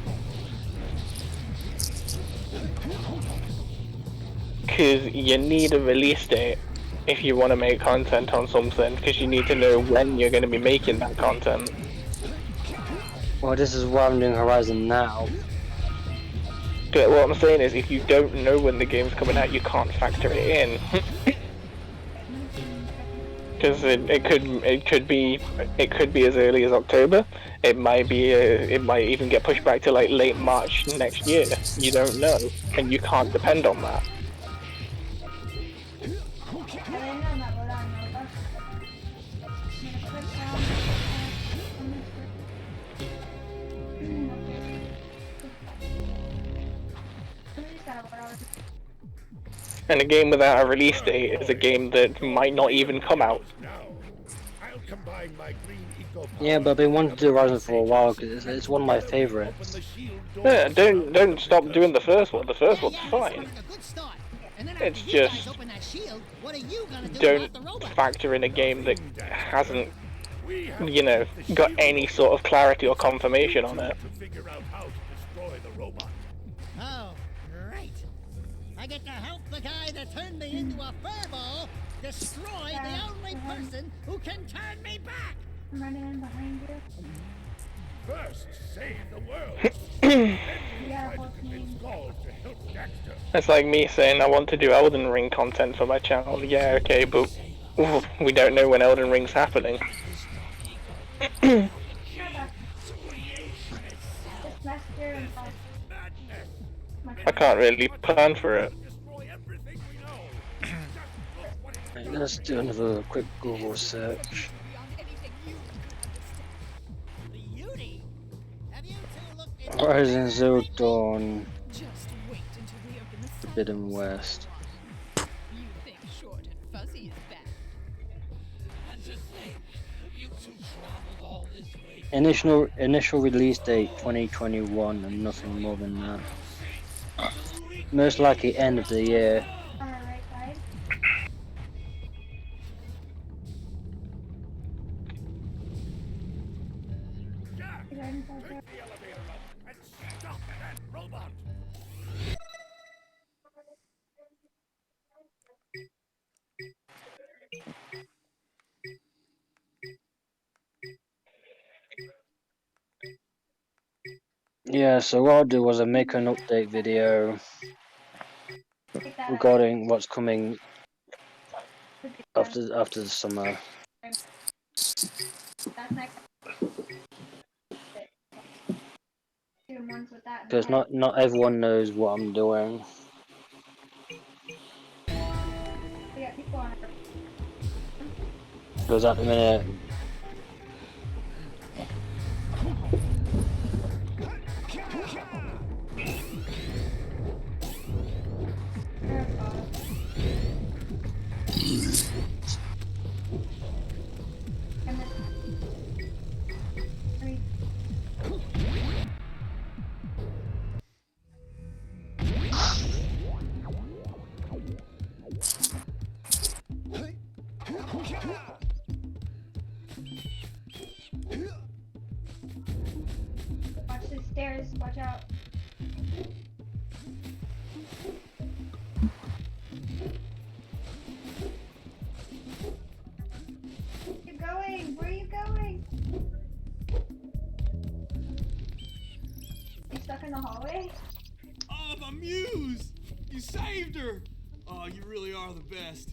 Because you need a release date if you want to make content on something, because you need to know when you're going to be making that content. Well, this is why I'm doing Horizon now. But what I'm saying is, if you don't know when the game's coming out, you can't factor it in. Because it could be as early as October. It might even get pushed back to like late March next year. You don't know, and you can't depend on that. And a game without a release date is a game that might not even come out. I'll combine my green eco Yeah, but I've been wanting to do Horizon for a while because it's one of my favorites. Yeah, don't stop doing the first one. The first one's fine. It's just don't factor in a game that hasn't, you know, got any sort of clarity or confirmation on it. Oh, great. I get to help the guy that turned me into a furball destroy the only person who can turn me back. I'm running in behind you. First, save the world. It's like me saying I want to do Elden Ring content for my channel. Yeah, okay, but we don't know when Elden Ring's happening. I can't really plan for it. Let's do another quick Google search. Horizon Zero Dawn Forbidden West. Initial release date 2021 and nothing more than that. Most likely end of the year. Yeah, so what I'll do was I'll make an update video regarding what's coming after the summer. Because not everyone knows what I'm doing. Because at the minute, Watch the stairs, watch out. Where are you going? Where are you going? You stuck in the hallway? Oh, the MUSE! You saved her! Oh, you really are the best.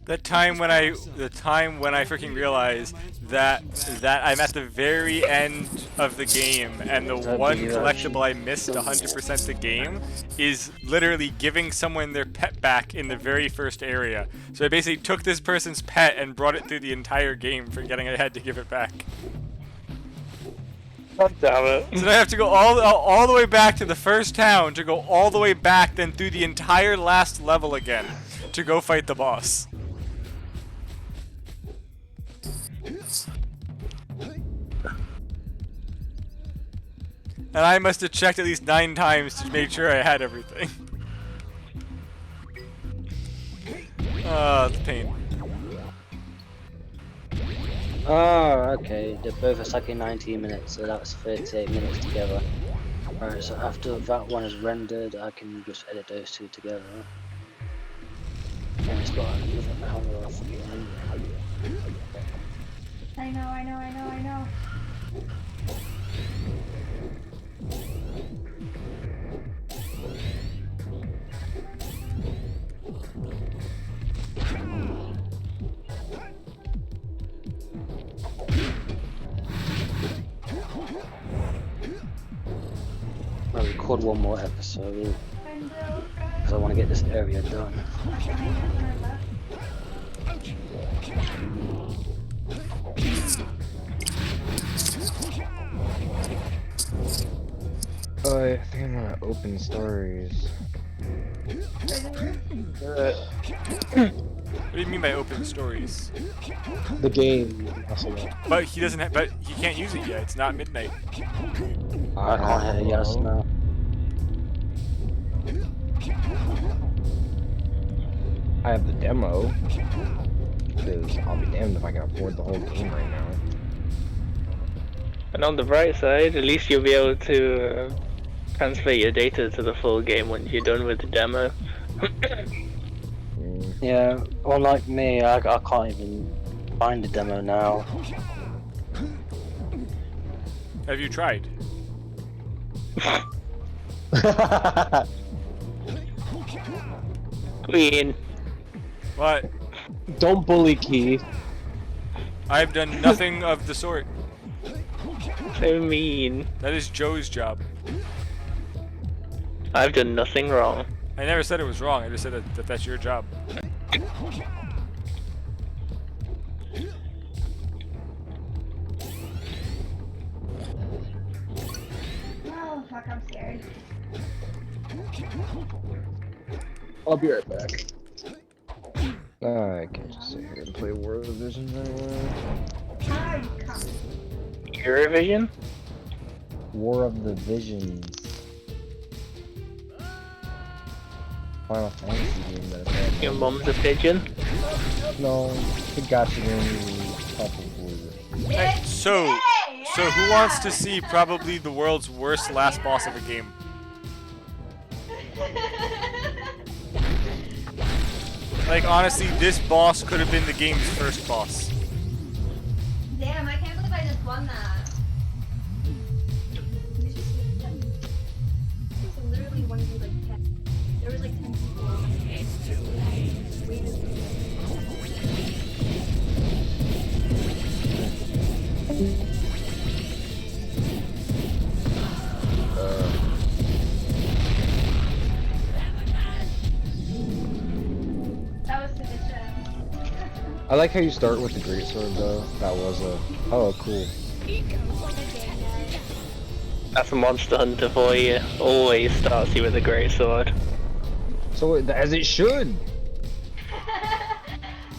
The time when I freaking realized that I'm at the very end of the game and the one collectible I missed 100% the game is literally giving someone their pet back in the very first area. So I basically took this person's pet and brought it through the entire game, forgetting I had to give it back. God damn it. So then I have to go all the way back to the first town to go all the way back, then through the entire last level again to go fight the boss. And I must have checked at least 9 times to make sure I had everything. Oh, the pain. Oh, okay. They're both exactly 19 minutes, so that's 38 minutes together. Alright, so after that one is rendered, I can just edit those two together. And it's got another hour off again. I know. I'll record one more episode because I want to get this area done. I think I'm gonna open stories. What do you mean by open stories? The game. But he doesn't have, but he can't use it yet. It's not midnight. I can't hit a yes now. I have the demo. Because I'll be damned if I can afford the whole game right now. And on the bright side, at least you'll be able to transfer your data to the full game once you're done with the demo. Yeah, unlike me, I can't even find the demo now. Have you tried? Queen. What? Don't bully Keith. I've done nothing of the sort. So mean. That is Joe's job. I've done nothing wrong. I never said it was wrong. I just said that that's your job. Oh, fuck, I'm scared. I'll be right back. I can just sit here and play War of the Visions anyway. Eurovision? War of the Visions. Final Fantasy game that I've had. Your mom's a pigeon? No, the gotcha game is probably. Hey, so who wants to see probably the world's worst last boss of a game? Like, honestly, this boss could have been the game's first boss. Damn, I can't believe I just won that. This is literally one of the like 10. There was like 10 people. It's too late. That was I like how you start with the greatsword though. That was a cool. That's a Monster Hunter for you. Always starts you with a great sword. So as it should.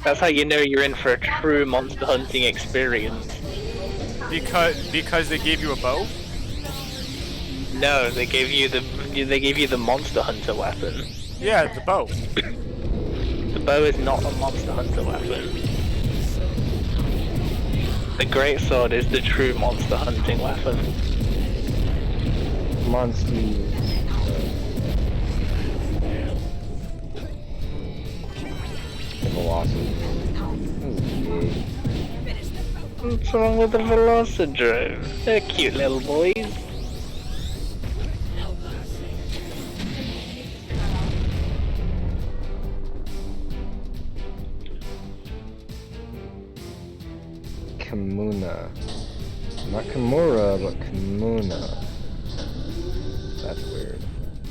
That's how you know you're in for a true monster hunting experience. Because they gave you a bow? No, they gave you the Monster Hunter weapon. Yeah, the bow. The bow is not a Monster Hunter weapon. The greatsword is the true monster hunting weapon. Monster. The velocity. What's wrong with the Velocidrome? They're cute little boys. Kamuna. Not Kimura, but Kamuna. That's weird.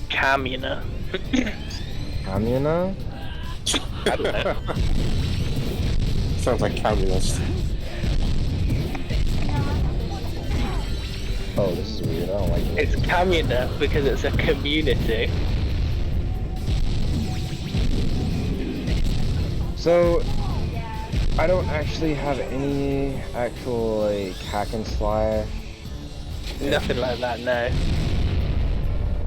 Kamuna. Kamuna? I don't know. Sounds like communist. Oh, this is weird. I don't like it. It's Kamuna because it's a community. So, I don't actually have any actual, like, hack and slash. Nothing like that, no.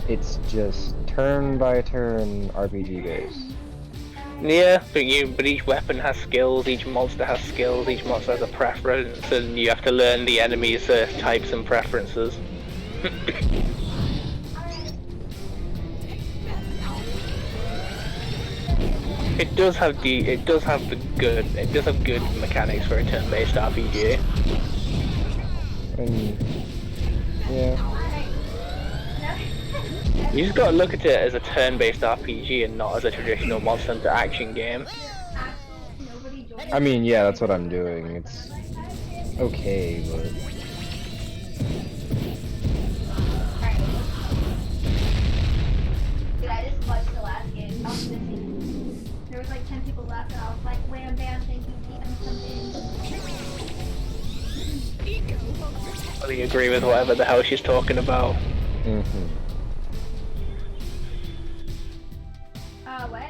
It's just turn by turn RPG based. Yeah, but each weapon has skills, each monster has skills, each monster has a preference, and you have to learn the enemy's types and preferences. It does have good mechanics for a turn-based RPG. Yeah. You just gotta look at it as a turn-based RPG and not as a traditional Monster Hunter action game. I mean, yeah, that's what I'm doing. It's okay, but... Dude, I just watched the last game. I was missing. There was like 10 people left, and I was like, wham bam, thank you, DM something. I fully agree with whatever the hell she's talking about. Mm-hmm. What?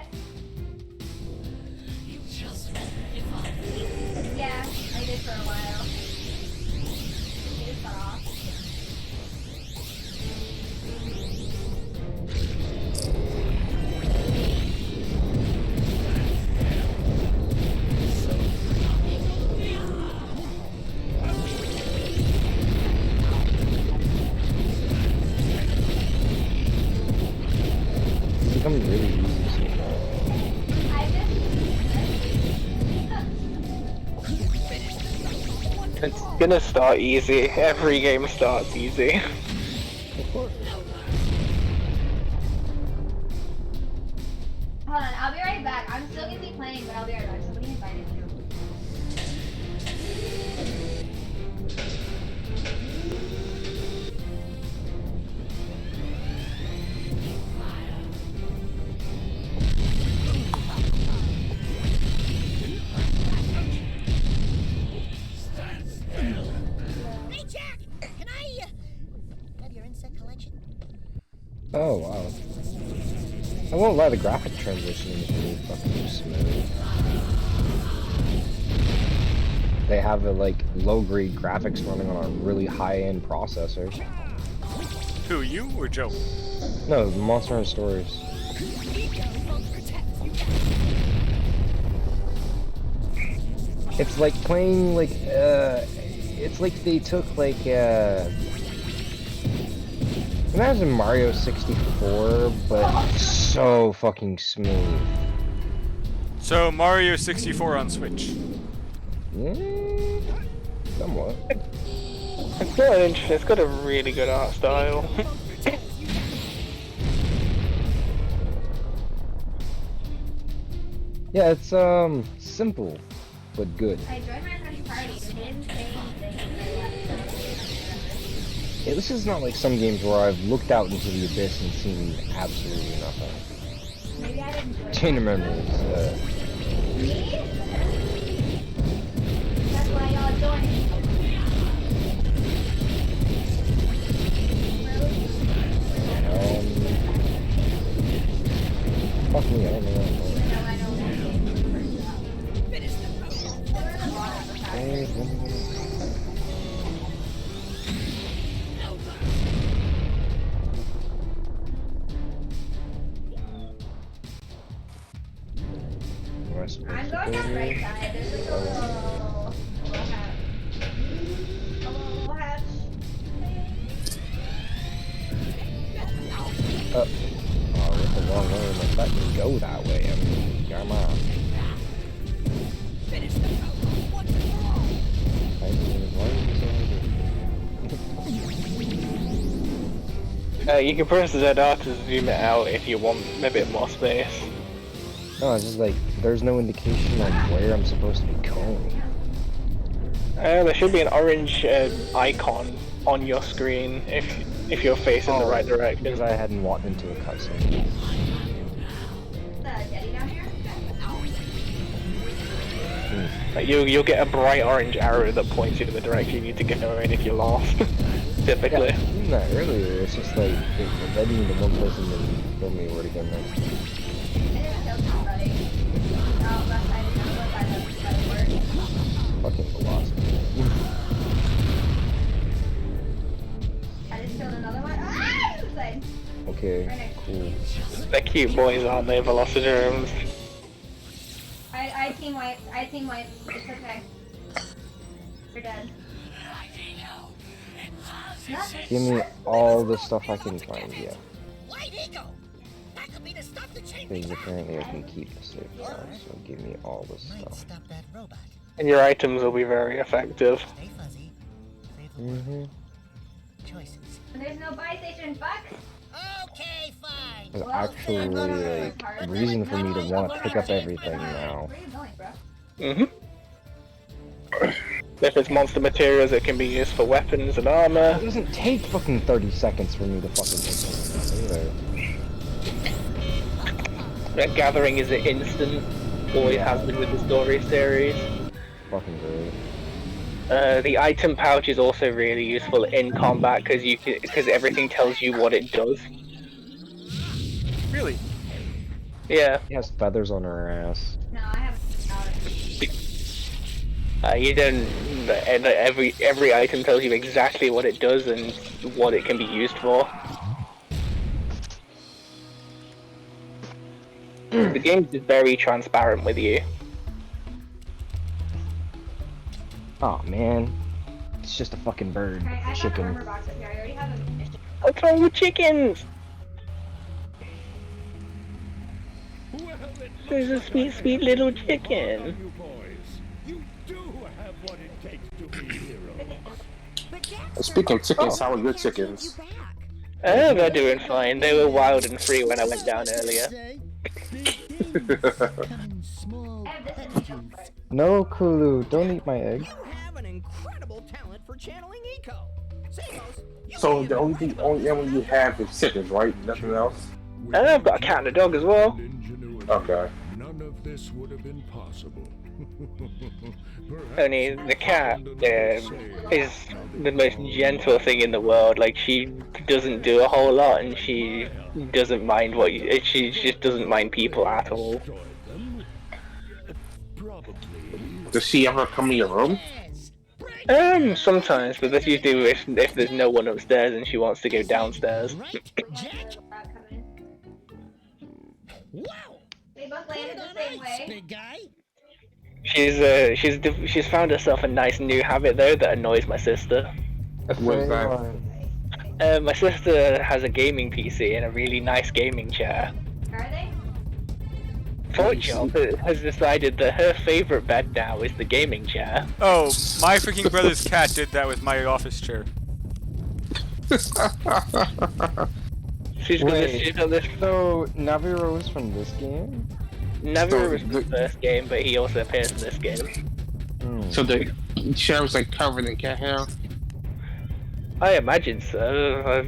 Yeah, I did for a while. It just got off. It's becoming really easy. It's gonna start easy. Every game starts easy. Hold on, I'll be right back. I'm still gonna be playing, but I'll be right back. Somebody invited me. Hey, Jack! Can I have your insect collection? Oh, wow. I won't lie, the graphic transition is really fucking smooth. They have like low-grade graphics running on a really high-end processor. Who, you or Joe? No, Monster Hunter Stories. It's like playing like it's like they took like imagine Mario 64 but so fucking smooth. So Mario 64 on Switch. Somewhat. It's got an interesting. It's got a really good art style. Yeah, it's simple but good. I joined my friend's party. They didn't say anything. Yeah, this is not like some games where I've looked out into the abyss and seen absolutely nothing. Maybe I didn't join. Chain of Memories. Me? That's why y'all joined. Fuck me, I don't know. I'm going down the right side. There's like a little hatch. A little hatch. Oh, that's the wrong way. Like, let me go that way. I mean, come on. You can press ZR to zoom it out if you want a bit more space. No, it's just like, there's no indication on where I'm supposed to be going. There should be an orange icon on your screen if you're facing the right direction. Because I hadn't walked into a cutscene. Jetty down here? Like you'll get a bright orange arrow that points you to the direction you need to go in if you're lost. Typically. Yeah, not earlier. It's just like it led me to one place and then told me where to go next. I didn't kill somebody. Oh, last I didn't know by the word. Fucking velocity. I just killed another one. Ah! It was like, Okay, cool. They're cute boys, aren't they, Velociraptors? I team wipe. I team wipe. It's okay. You're dead. Give me all the stuff I can find, yeah. White Eagle! That could be the stuff to change Because apparently I can keep the safe file, so give me all the stuff. Stop that robot. And your items will be very effective. Stay fuzzy. Save the Mm-hmm. choices. There's no buy station, fuck. Okay, fine. There's actually, like, a reason for me to want to pick up everything now. Where are you going, bro? If it's monster materials, it can be used for weapons and armor. It doesn't take fucking 30 seconds for me to fucking pick something up either. Gathering is an instant. Always has been with the story series. Fucking great. The item pouch is also really useful in combat because everything tells you what it does. Really? Yeah. He has feathers on her ass. No, I haven't. You don't. And every item tells you exactly what it does and what it can be used for. The game is very transparent with you. Oh man, it's just a fucking bird. I have an Chicken. armor box up here. I already have a mission. What's wrong with chickens? There's a sweet, sweet little chicken. You boys, you do have what it takes to be heroes. Speaking of chickens, how are your chickens? Oh, they're doing fine. They were wild and free when I went down earlier. No, Kulu, don't eat my egg. You have an incredible talent for channeling eco. Samos, So the only animal you have is chickens, right? Nothing else? I've got a cat and a dog as well. Okay. None of this would have been possible. Only the cat is the most gentle thing in the world. Like, she doesn't do a whole lot, and she doesn't mind she just doesn't mind people at all. Does she ever come in your room? Sometimes, but that's usually if there's no one upstairs and she wants to go downstairs. Wow! They both landed the same way. Big guy. She's found herself a nice new habit though that annoys my sister. What is that? My sister has a gaming PC and a really nice gaming chair. Are they? Fortune has decided that her favorite bed now is the gaming chair. Oh, my freaking brother's cat did that with my office chair. She's got this. So, Naviero is from this game? Naviero was the first game, but he also appears in this game. So the chair was like covered in cat hair? I imagine so.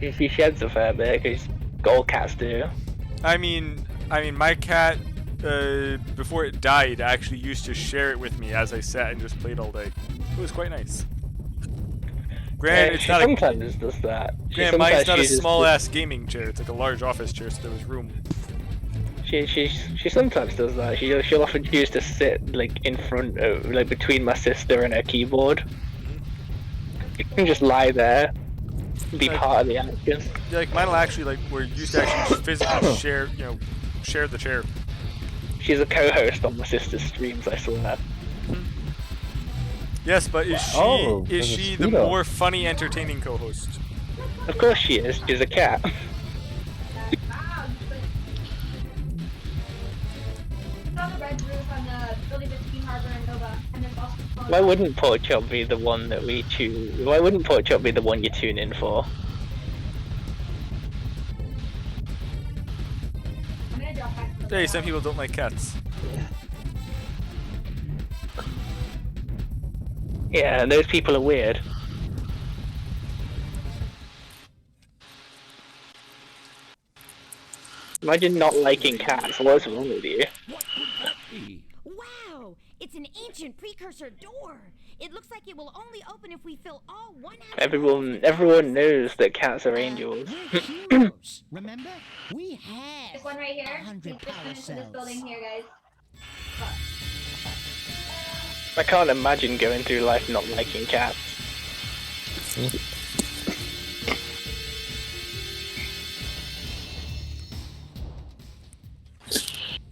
He sheds a fair bit, because all cats do. I mean, my cat, before it died, actually used to share it with me as I sat and just played all day. It was quite nice. Granted, it's she not sometimes does that. Granted, mine's not a small-ass gaming chair. It's like a large office chair, so there was room. She sometimes does that. She'll often choose to sit like in front of, like between my sister and her keyboard. You can just lie there, be part of the action. Yeah, like mine will actually we're used to actually physically share the chair. She's a co-host on my sister's streams, I swear. Yes, but is she the more funny, entertaining co-host? Of course she is. She's a cat. Why wouldn't Pork Chop be the one that we choose? Why wouldn't Pork Chop be the one you tune in for? Hey, some people don't like cats. Yeah, and those people are weird. Imagine not liking cats. What's wrong with you? What could that be? Wow! It's an ancient precursor door. It looks like it will only open if we fill all 100. Everyone knows that cats are angels. We're heroes. Remember? We have This one right here. 100 Just power into this cells. building here, guys. I can't imagine going through life not liking cats.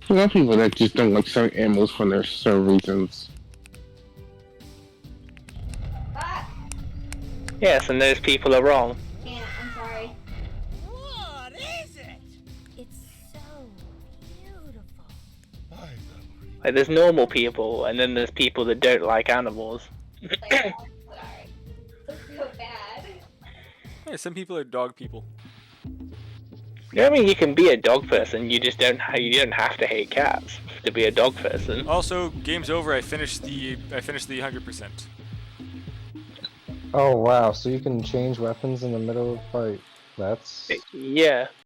There are people that just don't like certain animals for their certain reasons. Yes, and those people are wrong. Can't, I'm sorry. What is it? It's so beautiful. Like, there's normal people, and then there's people that don't like animals. Sorry. That's so bad. Yeah, some people are dog people. You know what I mean? You can be a dog person. You just don't. You don't have to hate cats to be a dog person. Also, game's over. I finished the 100%. Oh wow, so you can change weapons in the middle of the fight. That's Yeah.